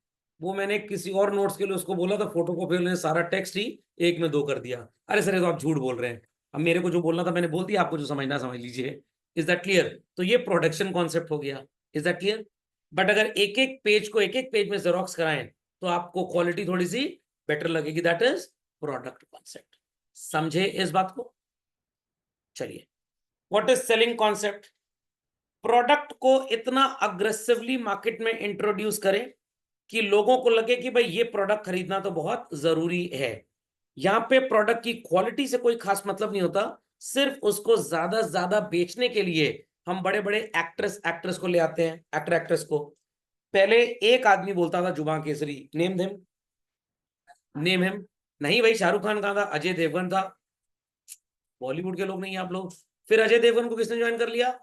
वो मैंने किसी और नोट्स के लिए उसको बोला था फोटोकॉपी, ने सारा टेक्स्ट ही 1 में 2 कर दिया। अरे सर, ये तो आप झूठ बोल रहे हैं। अब मेरे को जो बोलना था मैंने बोल दिया, आपको जो समझना समझ लीजिए। Is that clear? तो ये प्रोडक्शन कॉन्सेप्ट हो गया। Is that clear? बट अगर एक एक पेज को एक एक पेज में जेरोक्स कराएं तो आपको क्वालिटी थोड़ी सी बेटर लगेगी। That is product concept. समझे इस बात को? चलिए, what is selling concept? Product को इतना अग्रेसिवली मार्केट में इंट्रोड्यूस करें कि लोगों को लगे कि भाई ये प्रोडक्ट खरीदना तो बहुत जरूरी है। यहां पे प्रोडक्ट की क्वालिटी से कोई खास मतलब नहीं होता, सिर्फ उसको ज्यादा से ज्यादा बेचने के लिए हम बड़े बड़े एक्ट्रेस को ले आते हैं, एक्टर एक्ट्रेस को। पहले एक आदमी बोलता था जुबान Kesari, name them, name him. नहीं भाई, शाहरुख खान कहाँ था? अजय देवगन था। बॉलीवुड के लोग नहीं आप लोग। फिर अजय देवगन को किसने ज्वाइन कर लिया?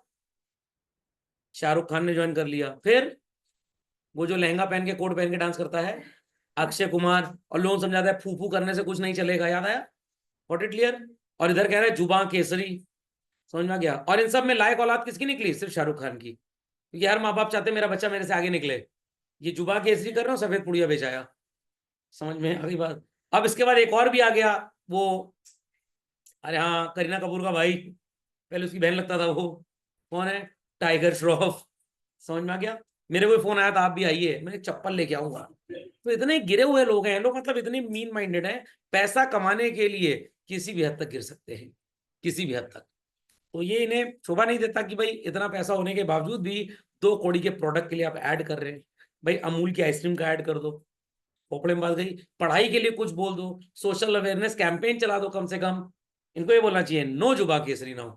शाहरुख खान ने ज्वाइन कर लिया। फिर वो जो लहंगा पहन के, कोट पहन के डांस करता है, अक्षय कुमार, और लोग समझाता है फूफू करने से कुछ नहीं चलेगा। याद आया? What it clear? और इधर कह रहे हैं जुबान केसरी। समझ में आ गया? और इन सब में लायक औलाद किसकी निकली? सिर्फ शाहरुख खान की, क्योंकि हर माँ बाप चाहते मेरा बच्चा मेरे से आगे निकले। ये जुबान केसरी कर रहा हूँ, सफेद पुड़िया बेचाया। समझ में आ गई बात? अब इसके बाद एक और भी आ गया, वो, अरे हाँ, करीना कपूर का भाई, पहले उसकी बहन लगता था वो, कौन है? टाइगर श्रॉफ। समझ में आ गया? मेरे को फोन आया था आप भी आइए, मैंने चप्पल लेके आऊंगा। तो इतने गिरे हुए लोग हैं लोग, मतलब इतने मीन माइंडेड हैं, पैसा कमाने के लिए किसी भी हद तक गिर सकते हैं, किसी भी हद तक। तो ये इन्हें शोभा नहीं देता कि भाई इतना पैसा होने के बावजूद भी 2 कौड़ी के प्रोडक्ट के लिए आप ऐड कर रहे हैं। भाई अमूल की आइसक्रीम का ऐड कर दो, खोपड़े में बात गई। पढ़ाई के लिए कुछ बोल दो, सोशल अवेयरनेस कैंपेन चला दो कम से कम। इनको ये बोलना चाहिए, नो जुबा केसरी ना हो।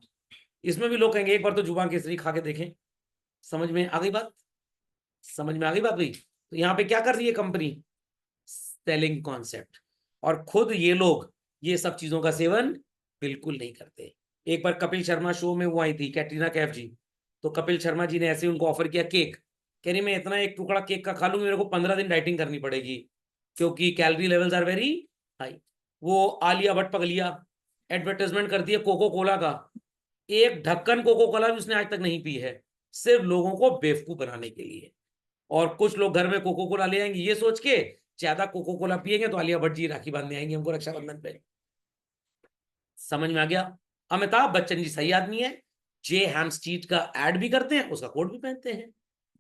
इसमें भी लोग कहेंगे एक बार तो जुबा केसरी खा के देखें। समझ में आ गई बात? समझ में आ गई बात भाई? तो यहाँ पे क्या कर रही है कंपनी? Selling concept. और खुद ये लोग ये सब चीजों का सेवन बिल्कुल नहीं करते। एक बार कपिल शर्मा शो में वो आई थी, कैटरीना कैफ जी। तो कपिल शर्मा जी ने ऐसे उनको ऑफर किया केक, कह रही मैं इतना एक टुकड़ा केक का खा लूंगी, मेरे को 15 दिन डाइटिंग करनी पड़ेगी, क्योंकि calorie levels are very high. वो आलिया भट्ट पगलिया एडवर्टाइजमेंट करती है कोको कोला का, एक ढक्कन कोको कोला भी उसने आज तक नहीं पी है, सिर्फ लोगों को बेवकूफ बनाने के लिए। और कुछ लोग घर में कोको कोला ले आएंगे ये सोच के, ज्यादा कोको कोला पिएंगे तो आलिया भट्ट जी राखी बांधने आएंगे हमको रक्षाबंधन पे। समझ में आ गया? अमिताभ बच्चन जी सही आदमी है, जे हैमस्ट्रीट का ऐड भी करते हैं, उसका कोट भी पहनते हैं।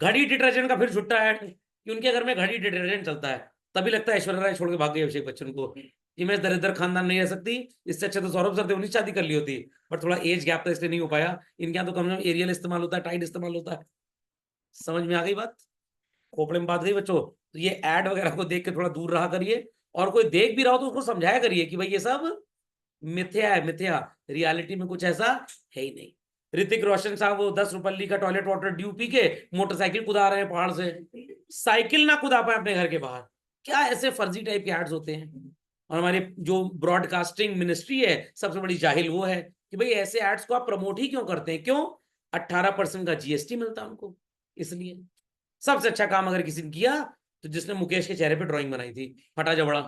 घड़ी डिटर्जेंट का फिर छुट्टा ऐड कि उनके घर में घड़ी डिटर्जेंट चलता है, तभी लगता है ऐश्वर्या राय छोड़ के भाग गई अभिषेक बच्चन को, कि मैं दरिद्र खानदान नहीं रह सकती। इससे अच्छा तो सौरभ सर थे, उन्हीं शादी कर ली होती, पर थोड़ा एज गैप था इसलिए नहीं हो पाया। इनके यहाँ तो कम से कम एरियल इस्तेमाल होता है, टाइड इस्तेमाल होता है। समझ में आ गई बात? खोपड़े में बात गई बच्चों? तो ये ऐड वगैरह को देख के थोड़ा दूर रहा करिए, और कोई देख भी रहा हो तो उसको समझाया करिए कि भाई ये सब मिथ्या है, मिथ्या, रियलिटी में कुछ ऐसा है ही नहीं। ऋतिक रोशन साहब वो 10 रुपये का टॉयलेट वाटर ड्यू पी के मोटरसाइकिल कुदा रहे हैं पहाड़ से, साइकिल ना कुदा पाए अपने घर के बाहर। क्या ऐसे फर्जी टाइप के एड्स होते हैं? और हमारे जो ब्रॉडकास्टिंग मिनिस्ट्री है सबसे बड़ी जाहिल वो है कि भाई ऐसे एड्स को आप प्रमोट ही क्यों करते हैं? क्यों? 18% का जीएसटी मिलता उनको। इसलिए सबसे अच्छा काम अगर किसी ने किया तो जिसने मुकेश के चेहरे पे ड्राइंग बनाई थी फटा जबड़ा,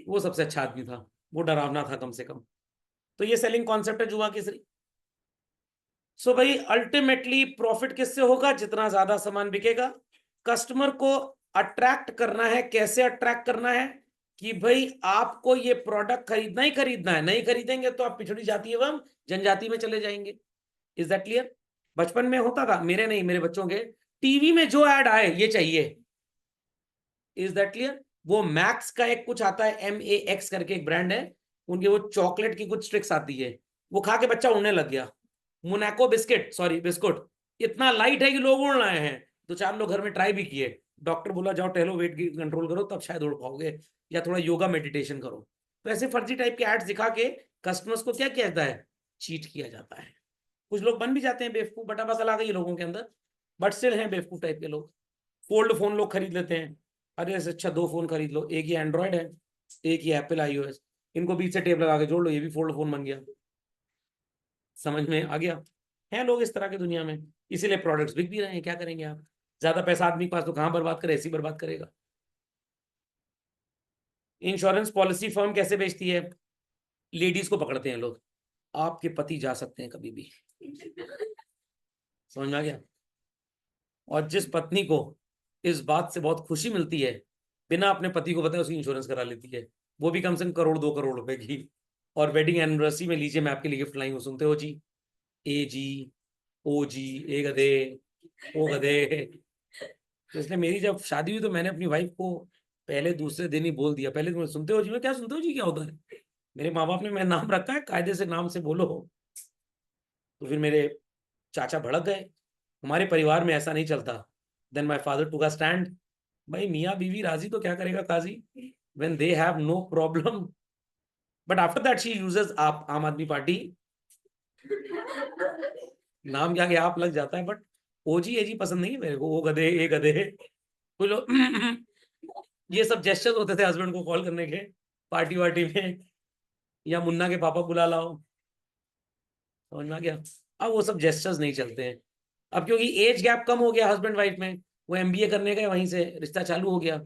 वो सबसे अच्छा आदमी था, वो डरावना था कम से कम। तो ये सेलिंग कॉन्सेप्ट है जुआ केसरी। सो भाई अल्टीमेटली प्रॉफिट किससे होगा? जितना ज्यादा सामान बिकेगा। कस्टमर को अट्रैक्ट करना है। कैसे अट्रैक्ट करना है? कि भाई आपको ये प्रोडक्ट खरीदना ही खरीदना है, नहीं खरीदेंगे तो आप पिछड़ी जाति एवं जनजाति में चले जाएंगे। Is that clear? बचपन में होता था, मेरे नहीं, मेरे बच्चों के टीवी में जो ऐड आए ये चाहिए। Is that clear? वो मैक्स का एक कुछ आता है, MAX करके एक ब्रांड है, उनके वो चॉकलेट की कुछ स्ट्रिक्स आती है, वो खा के बच्चा उड़ने लग गया। मोनाको बिस्किट, सॉरी बिस्कुट, इतना लाइट है कि लोग उड़ रहे हैं। 2-4 लोग घर में ट्राई भी किए, डॉक्टर बोला जाओ टहलो, वेट कंट्रोल करो, तब शायद उड़ पाओगे, या थोड़ा योगा मेडिटेशन करो। तो ऐसे फर्जी टाइप के एड्स दिखा के कस्टमर्स को क्या किया जाता है? चीट किया जाता है। कुछ लोग बन भी जाते हैं बेवकूफ, बटा बकल आ गई लोगों के अंदर, बट स्टिल हैं बेवकूफ टाइप के लोग। फोल्ड फोन लोग खरीद लेते हैं, अरे ऐसे अच्छा 2 फोन खरीद लो, एक ही एंड्रॉयड है, एक ही एप्पल iOS, इनको बीच से टेप लगा के जोड़ लो, ये भी फोल्ड फोन बन गया। समझ में आ गया? हैं लोग इस तरह की दुनिया में, इसीलिए प्रोडक्ट्स बिक भी रहे हैं। क्या करेंगे आप? ज्यादा पैसा आदमी के पास तो कहाँ बर्बाद करे, ऐसी बर्बाद करेगा। इंश्योरेंस पॉलिसी फर्म कैसे बेचती है? लेडीज को पकड़ते हैं लोग, आपके पति जा सकते हैं कभी भी। समझ में आ गया? और जिस पत्नी को इस बात से बहुत खुशी मिलती है, बिना अपने पति को बताए उसकी इंश्योरेंस करा लेती है, वो भी कम से कम 1-2 करोड़ रुपए की। और वेडिंग एनिवर्सरी में लीजिए मैं आपके लिए गिफ्ट लाई हूँ, सुनते हो जी? जी, जी, ए गधे, ओ गधे। तो इसलिए मेरी जब शादी हुई तो मैंने अपनी वाइफ को पहले दूसरे दिन ही बोल दिया, पहले तुम सुनते हो जी? मैं क्या सुनते हो जी क्या होता है? मेरे माँ बाप ने मेरा नाम रखा है, कायदे से नाम से बोलो। तो फिर मेरे चाचा भड़क गए, हमारे परिवार में ऐसा नहीं चलता। Then my father took a stand, भाई मियाँ बीवी राजी तो क्या करेगा काजी, when they have no problem. But after that she uses आप आम आदमी पार्टी, नाम क्या क्या आप लग जाता है, बट ओजी एजी पसंद नहीं है मेरे को, वो गधे ए गधे कुछ लोग। ये सब जेस्चर्स होते थे हस्बैंड को कॉल करने के पार्टी वार्टी में, या मुन्ना के पापा बुला लाओ। समझ में आ गया? अब वो सब जेस्चर्स नहीं चलते हैं अब, क्योंकि एज गैप कम हो गया हस्बैंड वाइफ में, वो MBA करने गए, वहीं से रिश्ता चालू हो गया।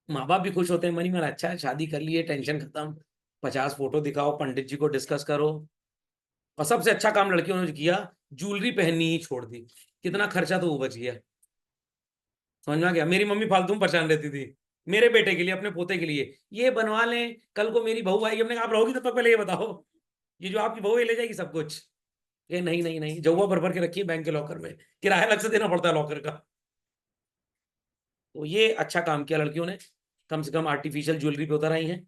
माँ बाप भी खुश होते हैं, मनी मेरा अच्छा है, शादी कर लिए, टेंशन खत्म, 50 फोटो दिखाओ, पंडित जी को डिस्कस करो। और सबसे अच्छा काम लड़कियों ने किया, ज्वेलरी पहननी ही छोड़ दी, कितना खर्चा तो वो बच गया। समझ में आ गया? मेरी मम्मी फालतू में परेशान रहती थी, मेरे बेटे के लिए, अपने पोते के लिए, ये बनवा लें, कल को मेरी बहू आएगी, हमने कहा आप रहोगी तब तक पहले ये बताओ, ये जो आपकी बहू है ले जाएगी सब कुछ? ये नहीं नहीं नहीं, जौवा भर भर के रखिए बैंक के लॉकर में, किराया अलग से देना पड़ता है लॉकर का। तो ये अच्छा काम किया लड़कियों ने, कम से कम आर्टिफिशियल ज्वेलरी पे उतर आई हैं,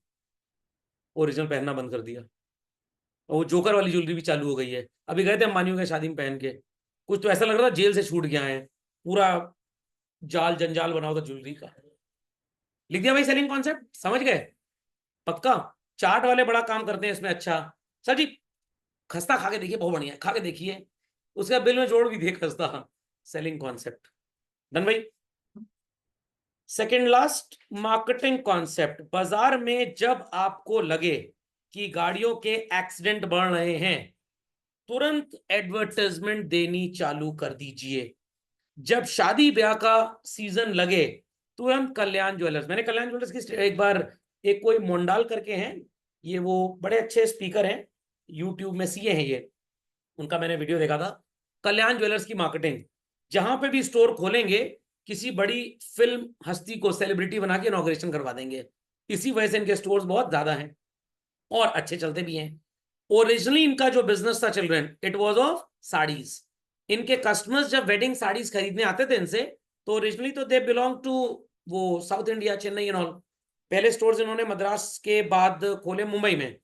ओरिजिनल पहनना बंद कर दिया। और वो जोकर वाली ज्वेलरी भी चालू हो गई है। अभी गए थे अंबानियों के शादी में पहन के, कुछ तो ऐसा लग रहा था जेल से छूट गया है, पूरा जाल जंजाल बना हुआ था ज्वेलरी का। लिख दिया भाई सेलिंग कॉन्सेप्ट, समझ गए? पक्का? चार्ट वाले बड़ा काम करते हैं इसमें। अच्छा सर जी, खस्ता खा के देखिए, बहुत बढ़िया है, खा के देखिए, उसका बिल में जोड़ भी दिए खस्ता। सेलिंग कॉन्सेप्ट डन भाई। Second last, marketing concept. बाजार में जब आपको लगे कि गाड़ियों के एक्सीडेंट बढ़ रहे हैं, तुरंत एडवर्टाइजमेंट देनी चालू कर दीजिए। जब शादी ब्याह का सीजन लगे, तुरंत कल्याण ज्वेलर्स, मैंने कल्याण ज्वेलर्स की एक बार, एक कोई मोंडाल करके हैं, ये वो बड़े अच्छे स्पीकर हैं, यूट्यूब में सीए हैं ये, उनका मैंने वीडियो देखा था। कल्याण ज्वेलर्स की मार्केटिंग, जहां पे भी स्टोर खोलेंगे किसी बड़ी फिल्म हस्ती को सेलिब्रिटी बना के इनॉग्रेशन करवा देंगे। इसी वजह से इनके स्टोर्स बहुत ज्यादा हैं और अच्छे चलते भी हैं। ओरिजिनली इनका जो बिजनेस था children, it was of saris. इनके कस्टमर्स जब वेडिंग साड़ीज खरीदने आते थे इनसे, तो ओरिजिनली तो दे बिलोंग टू वो south India, Chennai and all. पहले स्टोर्स इन्होंने मद्रास के बाद खोले मुंबई में।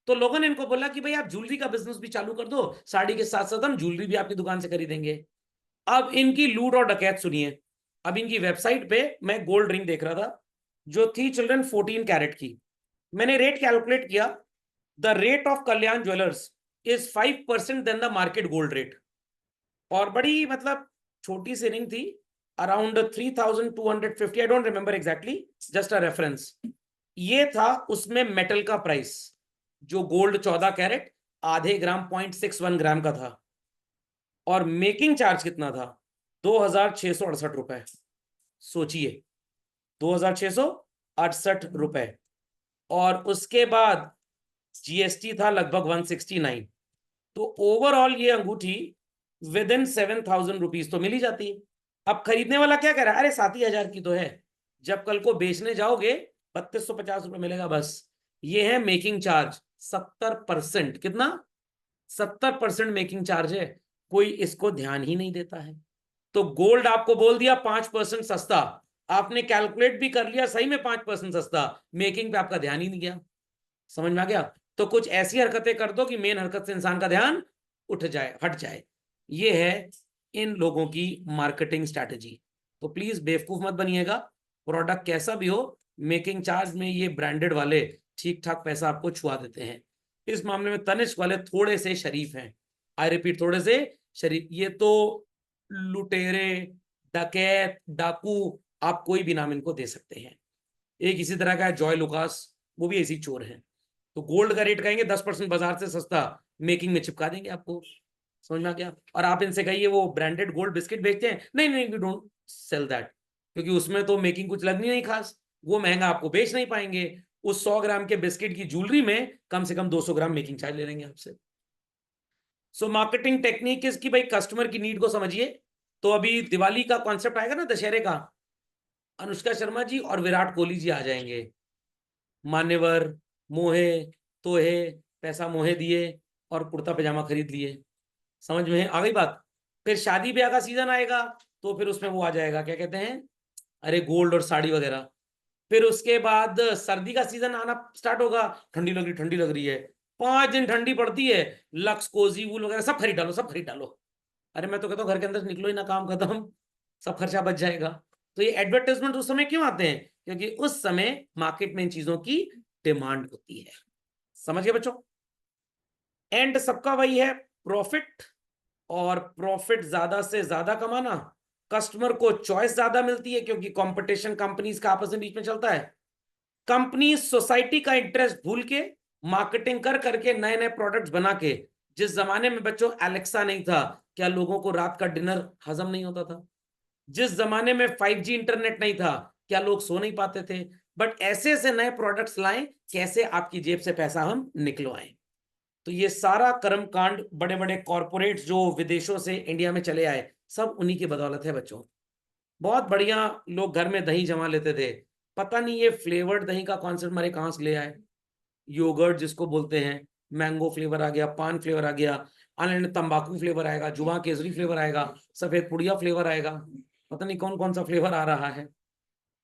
तो लोगों ने इनको बोला कि भाई आप ज्वेलरी का बिजनेस भी चालू कर दो, साड़ी के साथ साथ हम ज्वेलरी भी आपकी दुकान से खरीदेंगे। अब इनकी लूट और डकैत सुनिए। अब इनकी वेबसाइट पे मैं गोल्ड रिंग देख रहा था, जो थी चिल्ड्रन 14 कैरेट की। मैंने रेट कैलकुलेट किया, the rate of Kalyan Jewellers is 5% then the market gold rate. और बड़ी मतलब छोटी सी रिंग थी, around 3250, I don't remember exactly, just a reference. ये था उसमें मेटल का प्राइस, जो गोल्ड 14 कैरेट आधे ग्राम 0.61 ग्राम का था। और मेकिंग चार्ज कितना था? 2,668 रुपए। सोचिए, 2,668 रुपए। और उसके बाद जीएसटी था लगभग 169। तो ओवरऑल ये अंगूठी विद इन 7,000 रुपीज तो मिल ही जाती है। अब खरीदने वाला क्या कह रहा है, अरे 7,000 की तो है। जब कल को बेचने जाओगे 3,250 रुपए मिलेगा बस। ये है मेकिंग चार्ज 70%। कितना? 70% मेकिंग चार्ज है। कोई इसको ध्यान ही नहीं देता है। तो गोल्ड आपको बोल दिया 5% सस्ता, आपने कैलकुलेट भी कर लिया सही में 5% सस्ता, मेकिंग पे आपका ध्यान ही नहीं गया। समझ में आ गया? तो कुछ ऐसी हरकतें कर दो कि मेन हरकत से इंसान का ध्यान उठ जाए, हट जाए। ये है इन लोगों की मार्केटिंग स्ट्रैटेजी। तो प्लीज बेवकूफ मत बनिएगा। प्रोडक्ट कैसा भी हो, मेकिंग चार्ज में ये ब्रांडेड वाले ठीक ठाक पैसा आपको छुआ देते हैं। इस मामले में तनिष्क वाले थोड़े से शरीफ हैं। आई रिपीट, थोड़े से शरीफ। ये तो लुटेरे, डकैत, डाकू, आप कोई भी नाम इनको दे सकते हैं। एक इसी तरह का है जॉय लुकास, वो भी ऐसी चोर है। तो गोल्ड का रेट कहेंगे 10% बाजार से सस्ता, मेकिंग में चिपका देंगे आपको। समझ में आ गया? और आप इनसे कहिए वो ब्रांडेड गोल्ड बिस्किट बेचते हैं, नहीं नहीं वी डोंट सेल दैट, क्योंकि उसमें तो मेकिंग कुछ लगनी नहीं खास, वो महंगा आपको बेच नहीं पाएंगे। उस 100 ग्राम के बिस्किट की ज्वेलरी में कम से कम 200 ग्राम मेकिंग चार्ज ले लेंगे आपसे। सो मार्केटिंग टेक्निक इसकी, भाई कस्टमर की नीड को समझिए। तो अभी दिवाली का कॉन्सेप्ट आएगा ना, दशहरे का, अनुष्का शर्मा जी और विराट कोहली जी आ जाएंगे। मान्यवर, मोहे, तोहे, पैसा मोहे दिए और कुर्ता पजामा खरीद लिए। समझ में आ गई बात? फिर शादी ब्याह का सीजन आएगा, तो फिर उसमें वो आ जाएगा, क्या कहते हैं, अरे गोल्ड और साड़ी वगैरह। फिर उसके बाद सर्दी का सीजन आना स्टार्ट होगा, ठंडी लग रही है, 5 दिन ठंडी पड़ती है, लक्स कोजी वूल वगैरह सब खरीद डालो, सब खरीद डालो। अरे मैं तो कहता हूँ घर के अंदर निकलो ही ना, काम खत्म, सब खर्चा बच जाएगा। तो ये एडवर्टाइजमेंट उस समय क्यों आते हैं? क्योंकि उस समय मार्केट में इन चीजों की डिमांड होती है। समझ गए बच्चों? एंड सबका वही है, प्रॉफिट। और प्रॉफिट ज्यादा से ज्यादा कमाना, कस्टमर को चॉइस ज्यादा मिलती है क्योंकि कंपटीशन कंपनीज का आपस में बीच में चलता है। कंपनी सोसाइटी का इंटरेस्ट भूल के मार्केटिंग कर करके नए नए प्रोडक्ट्स बना के, जिस जमाने में बच्चों एलेक्सा नहीं था, क्या लोगों को रात का डिनर हजम नहीं होता था? जिस जमाने में 5G इंटरनेट नहीं था, क्या लोग सो नहीं पाते थे? बट ऐसे ऐसे नए प्रोडक्ट्स लाएं, कैसे आपकी जेब से पैसा हम निकलवाएं। तो ये सारा कर्म कांड, बड़े बड़े कॉरपोरेट्स जो विदेशों से इंडिया में चले आए, सब उन्हीं की बदौलत है बच्चों। बहुत बढ़िया लोग घर में दही जमा लेते थे, पता नहीं ये फ्लेवर्ड दही का कॉन्सेप्ट हमारे कहाँ से ले आए। योगर्ट जिसको बोलते हैं, मैंगो फ्लेवर आ गया, पान फ्लेवर आ गया, ऑनलाइन तंबाकू फ्लेवर आएगा, जुबा केसरी फ्लेवर आएगा, सफेद पुड़िया फ्लेवर आएगा, पता नहीं कौन कौन सा फ्लेवर आ रहा है।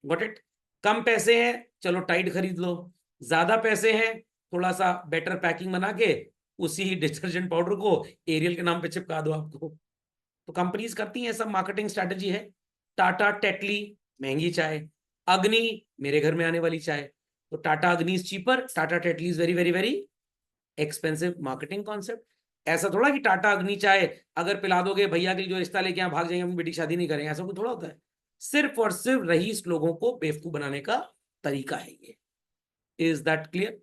Got it? कम पैसे हैं, चलो टाइड खरीद लो। ज्यादा पैसे हैं, थोड़ा सा बेटर पैकिंग बना के उसी डिटर्जेंट पाउडर को एरियल के नाम पे चिपका दो आपको। तो कंपनीज करती हैं, सब मार्केटिंग स्ट्रेटेजी है। टाटा टेटली महंगी चाय, अग्नि मेरे घर में आने वाली चाय, तो टाटा अग्नि is cheaper, Tata Tetley is very very very expensive. Marketing concept. ऐसा थोड़ा कि टाटा अग्नि चाय अगर पिला दोगे भैया के जो रिश्ता लेके यहाँ भाग जाएंगे, अपनी बेटी शादी नहीं करेंगे, ऐसा कुछ थोड़ा होता है। सिर्फ और सिर्फ रईस लोगों को बेवकूफ बनाने का तरीका है ये। Is that clear?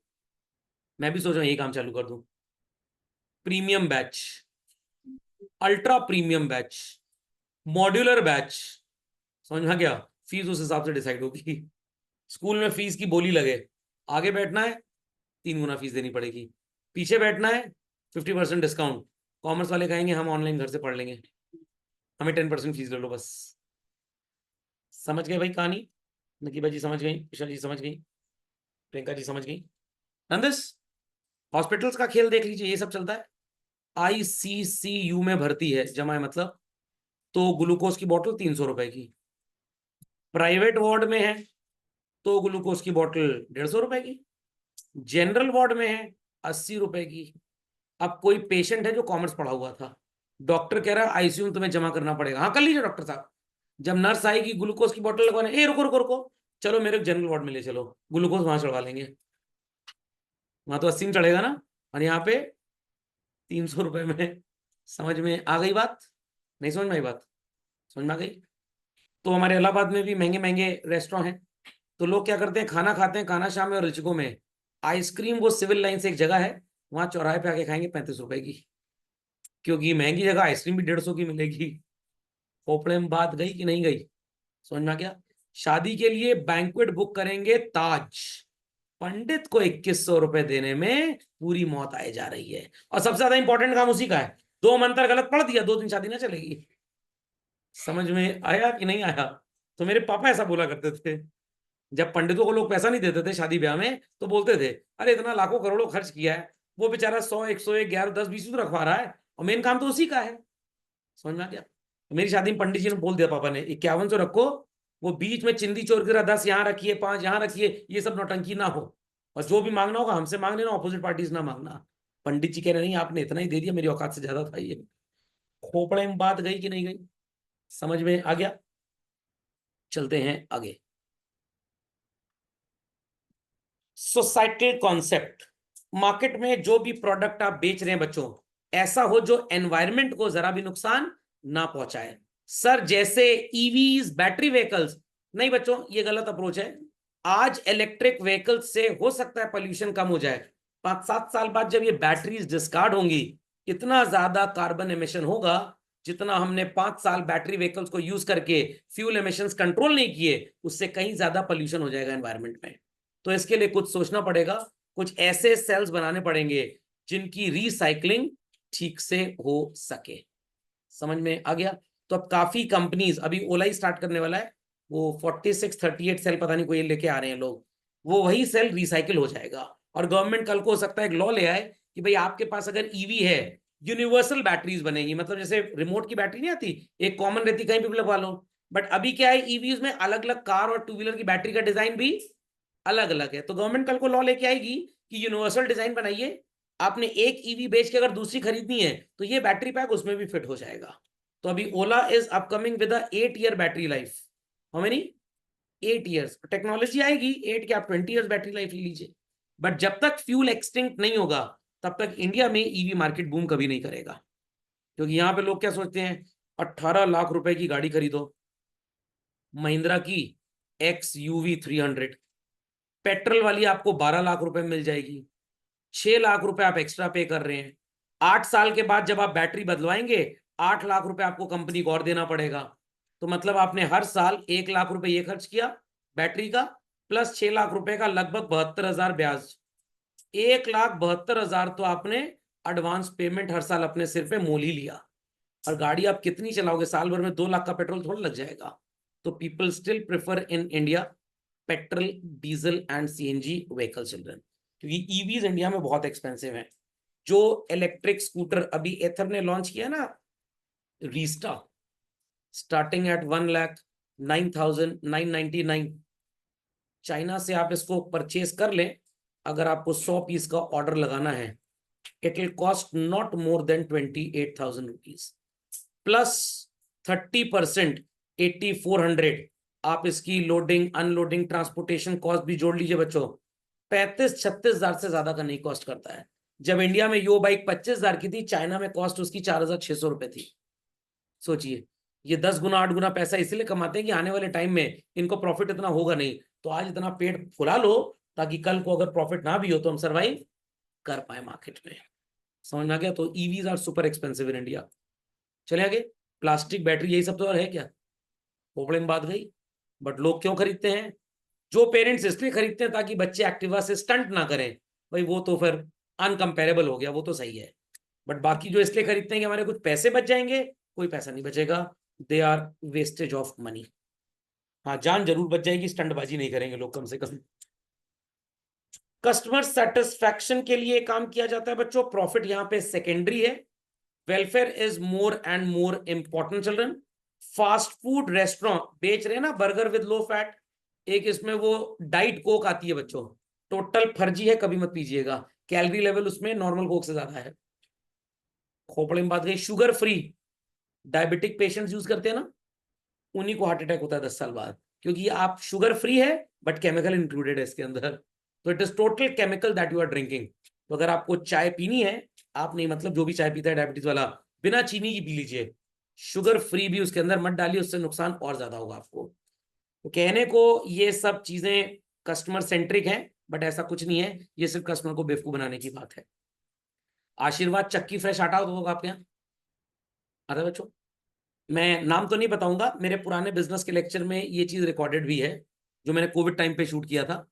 मैं भी सोच रहा हूँ यही काम चालू कर दूं। Premium batch, ultra premium batch, modular batch. समझ में आ गया? फीस उस हिसाब से डिसाइड होगी। स्कूल में फीस की बोली लगे, आगे बैठना है 3 गुना फीस देनी पड़ेगी, पीछे बैठना है 50% डिस्काउंट। कॉमर्स वाले कहेंगे हम ऑनलाइन घर से पढ़ लेंगे, हमें 10% फीस ले लो बस। समझ गए भाई कहानी? नकीबा जी समझ गई, ईशा जी समझ गई, प्रियंका जी समझ गई। नंदिस, हॉस्पिटल्स का खेल देख लीजिए, ये सब चलता है। ICCU में भर्ती है, जमा है मतलब, तो ग्लूकोज की बोतल 300 रुपए की। प्राइवेट वार्ड में है तो ग्लूकोज की बोतल 150 रुपए की। जनरल वार्ड में है 80 रुपए की। अब कोई पेशेंट है जो कॉमर्स पढ़ा हुआ था, डॉक्टर कह रहा है आईसीयू में तुम्हें जमा करना पड़ेगा, हाँ कर लीजिए डॉक्टर साहब। जब नर्स आएगी ग्लूकोज की बोतल लगवाने, ए रुको रुको रुको, चलो मेरे जनरल वार्ड में ले चलो, ग्लूकोज वहां चढ़वा लेंगे। वहां तो 80 में चढ़ेगा ना, और यहाँ पे 300 रुपए में। समझ में आ गई बात? नहीं समझ में आई बात? समझ में आ गई? तो हमारे इलाहाबाद में भी महंगे महंगे रेस्टोरेंट हैं, तो लोग क्या करते हैं, खाना खाते हैं काना श्याम में और रिचिको में, आइसक्रीम वो सिविल लाइन से एक जगह है, वहां चौराहे पे आके खाएंगे 35 रुपए की। क्योंकि महंगी जगह आइसक्रीम भी 150 की मिलेगी। खोपड़े में बात गई कि नहीं गई? समझ में आ गया? शादी के लिए बैंक्वेट बुक करेंगे ताज, पंडित को 2100 रुपए देने में पूरी मौत आए जा रही है। और सबसे ज्यादा इंपॉर्टेंट काम उसी का है। 2 मंत्र गलत पढ़ दिया, 2 दिन शादी ना चलेगी। समझ में आया कि नहीं आया? तो मेरे पापा ऐसा बोला करते थे, जब पंडितों को लोग पैसा नहीं देते थे शादी ब्याह में, तो बोलते थे अरे इतना लाखों करोड़ों खर्च किया है, वो बेचारा 100 101 11 10 20 तो रखवा रहा है, और मेन काम तो उसी का है। समझ में आ गया? तो मेरी शादी में पंडित जी ने बोल दिया पापा ने, 5100 रखो, वो बीच में चिंदी चोर की तरह 10 यहाँ रखिए 5 यहाँ रखिए, ये सब नौटंकी ना हो, और जो भी मांगना होगा हमसे मांग लेना, ऑपोजिट पार्टीज ना मांगना। पंडित जी कह रहे नहीं आपने इतना ही दे दिया, मेरी औकात से ज्यादा था ये। खोपड़े में बात गई कि नहीं गई? समझ में आ गया? चलते हैं आगे। सोसाइटल कॉन्सेप्ट, मार्केट में जो भी प्रोडक्ट आप बेच रहे हैं बच्चों, ऐसा हो जो एनवायरनमेंट को जरा भी नुकसान ना पहुंचाए। सर जैसे ईवीज, बैटरी व्हीकल्स, नहीं बच्चों ये गलत अप्रोच है। आज इलेक्ट्रिक व्हीकल्स से हो सकता है पोल्यूशन कम हो जाए, 5-7 साल बाद जब ये बैटरीज डिस्कार्ड होंगी, इतना ज्यादा कार्बन एमिशन होगा, जितना हमने 5 साल बैटरी व्हीकल्स को यूज करके फ्यूल एमिशंस कंट्रोल नहीं किए, उससे कहीं ज्यादा पोल्यूशन हो जाएगा एनवायरनमेंट में। तो इसके लिए कुछ सोचना पड़ेगा, कुछ ऐसे सेल्स बनाने पड़ेंगे जिनकी रिसाइकलिंग ठीक से हो सके। समझ में आ गया? तो अब काफी कंपनीज, अभी ओला ही स्टार्ट करने वाला है, वो 46-38 सेल पता नहीं कोई लेके आ रहे हैं लोग, वो वही सेल रिसाइकिल हो जाएगा। और गवर्नमेंट कल को हो सकता है एक लॉ ले आए कि भाई आपके पास अगर ईवी है, यूनिवर्सल बैटरीज बनेगी, मतलब जैसे रिमोट की बैटरी नहीं आती, एक कॉमन रहती कहीं भी लगवा लो। बट अभी क्या है, ईवीज में अलग अलग कार और टू व्हीलर की बैटरी का डिजाइन भी अलग अलग है। तो गवर्नमेंट कल को लॉ लेके आएगी कि यूनिवर्सल डिजाइन बनाइए, आपने एक ईवी बेच के अगर दूसरी खरीदनी है तो ये बैटरी पैक उसमें भी फिट हो जाएगा। तो अभी Ola is upcoming with 8 year battery life. How many? 8 years. Technology आएगी 8 के, आप 20 ईयर्स बैटरी लाइफ ले लीजिए। बट जब तक फ्यूल एक्सटिंक्ट नहीं होगा, तब तक इंडिया में ईवी मार्केट बूम कभी नहीं करेगा। क्योंकि यहाँ पे लोग क्या सोचते हैं, 18 लाख रुपए की गाड़ी खरीदो, महिंद्रा की XUV 300, पेट्रोल वाली आपको 12 लाख रुपए में मिल जाएगी, 6 लाख रुपए आप एक्स्ट्रा पे कर रहे हैं। 8 साल के बाद जब आप बैटरी बदलवाएंगे, 8 लाख रुपए आपको कंपनी को और देना पड़ेगा। तो मतलब आपने हर साल 1 लाख रुपए ये खर्च किया बैटरी का, प्लस 6 लाख रुपए का लगभग 72,000 ब्याज, 1,72,000 तो आपने एडवांस पेमेंट हर साल अपने सिर पे मोल ही लिया। और गाड़ी आप कितनी चलाओगे, साल भर में 2 लाख का पेट्रोल थोड़ा लग जाएगा। तो people still prefer in India petrol, diesel and CNG vehicle children, क्योंकि ईवीज इंडिया में बहुत एक्सपेंसिव है। जो इलेक्ट्रिक स्कूटर अभी एथर ने लॉन्च किया ना, रीस्टा, स्टार्टिंग एट 1,09,999, चाइना से आप इसको परचेज कर लें, अगर आपको 100 पीस का ऑर्डर लगाना है, it will cost not more than 28,000 rupees, plus 30%, 8,400। आप इसकी लोडिंग अनलोडिंग ट्रांसपोर्टेशन कॉस्ट भी जोड़ लीजिए बच्चों, 35-36 हजार से ज्यादा का नहीं कॉस्ट करता है। जब इंडिया में यो बाइक 25,000 की थी, चाइना में कॉस्ट उसकी 4,600 रुपए थी। सोचिए, ये 10 गुना 8 गुना पैसा इसलिए कमाते हैं कि आने वाले टाइम में इनको प्रॉफिट इतना होगा नहीं। तो आज इतना पेट फुला लो, ताकि कल को अगर प्रॉफिट ना भी हो तो हम सर्वाइव कर पाए मार्केट में। समझ में आ गया? तो EVs are super expensive in India. चले आगे। प्लास्टिक बैटरी यही सब तो और है क्या? खोपड़े में बात गई। बट लोग क्यों खरीदते हैं? जो पेरेंट्स इसलिए खरीदते हैं ताकि बच्चे एक्टिवा से स्टंट ना करें, भाई वो तो फिर अनकंपेरेबल हो गया, वो तो सही है। बट बाकी जो इसलिए खरीदते हैं कि हमारे कुछ पैसे बच जाएंगे, कोई पैसा नहीं बचेगा, they are wastage of money. हाँ, जान जरूर बच जाएगी, स्टंटबाजी नहीं करेंगे लोग कम से कम। कस्टमर सेटिस्फैक्शन के लिए काम किया जाता है बच्चों, प्रॉफिट यहाँ पे सेकेंडरी है, welfare is more and more important children. Fast food restaurant बेच रहे हैं ना बर्गर विद लो फैट, एक इसमें वो डाइट कोक आती है बच्चों, टोटल फर्जी है, कभी मत पीजिएगा, कैलोरी लेवल उसमें नॉर्मल कोक से ज्यादा है। खोपड़े में बात गई। Sugar free, diabetic patients use करते हैं ना, उन्हीं को हार्ट अटैक होता है 10 साल बाद, क्योंकि आप शुगर फ्री है बट केमिकल इंक्लूडेड है इसके अंदर। तो it is total chemical that you are drinking. तो अगर आपको चाय पीनी है, आप नहीं मतलब जो भी चाय पीता है डायबिटीज वाला, बिना चीनी की पी लीजिए, शुगर फ्री भी उसके अंदर मत डालिए, उससे नुकसान और ज्यादा होगा आपको। तो कहने को ये सब चीजें कस्टमर सेंट्रिक हैं, बट ऐसा कुछ नहीं है, ये सिर्फ कस्टमर को बेवकूफ बनाने की बात है। आशीर्वाद चक्की फ्रेश आटा होगा आपके यहाँ? अरे बच्चों, मैं नाम तो नहीं बताऊंगा, मेरे पुराने बिजनेस के लेक्चर में ये चीज रिकॉर्डेड भी है, जो मैंने कोविड टाइम पे शूट किया था।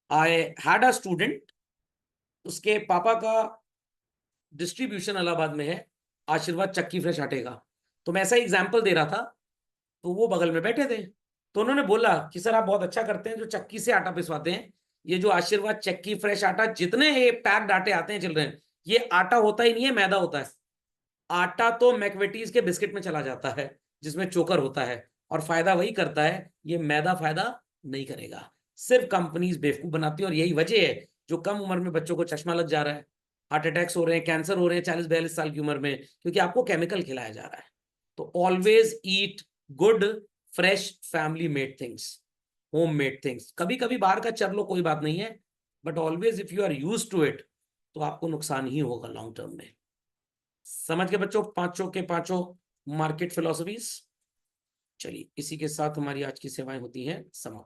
आई हैड अ स्टूडेंट, उसके पापा का डिस्ट्रीब्यूशन इलाहाबाद में है, आशीर्वाद चक्की फ्रेश आटे का। तो मैं ऐसा एग्जाम्पल दे रहा था, तो वो बगल में बैठे थे, तो उन्होंने बोला कि सर आप बहुत अच्छा करते हैं जो चक्की से आटा पिसवाते हैं, ये जो आशीर्वाद चक्की फ्रेश आटा, जितने ये पैक्ड आटे आते हैं चिल्ड्रन, ये आटा होता ही नहीं है, मैदा होता है। आटा तो मैकविटीज के बिस्किट में चला जाता है, जिसमें चोकर होता है, और फायदा वही करता है, ये मैदा फायदा नहीं करेगा। सिर्फ कंपनीज बेवकूफ बनाती है, और यही वजह है जो कम उम्र में बच्चों को चश्मा लग जा रहा है, हार्ट अटैक्स हो रहे हैं, कैंसर हो रहे हैं 40-42 साल की उम्र में, क्योंकि आपको केमिकल खिलाया जा रहा है। तो always eat good, fresh, family made things, home made things. कभी कभी बाहर का चर लो, कोई बात नहीं है, but always if you are use to it, तो आपको नुकसान ही होगा लॉन्ग टर्म में। समझ के बच्चों, पांचों के पांचों मार्केट फिलोसफीज। चलिए, इसी के साथ हमारी आज की सेवाएं होती हैं समाप्त।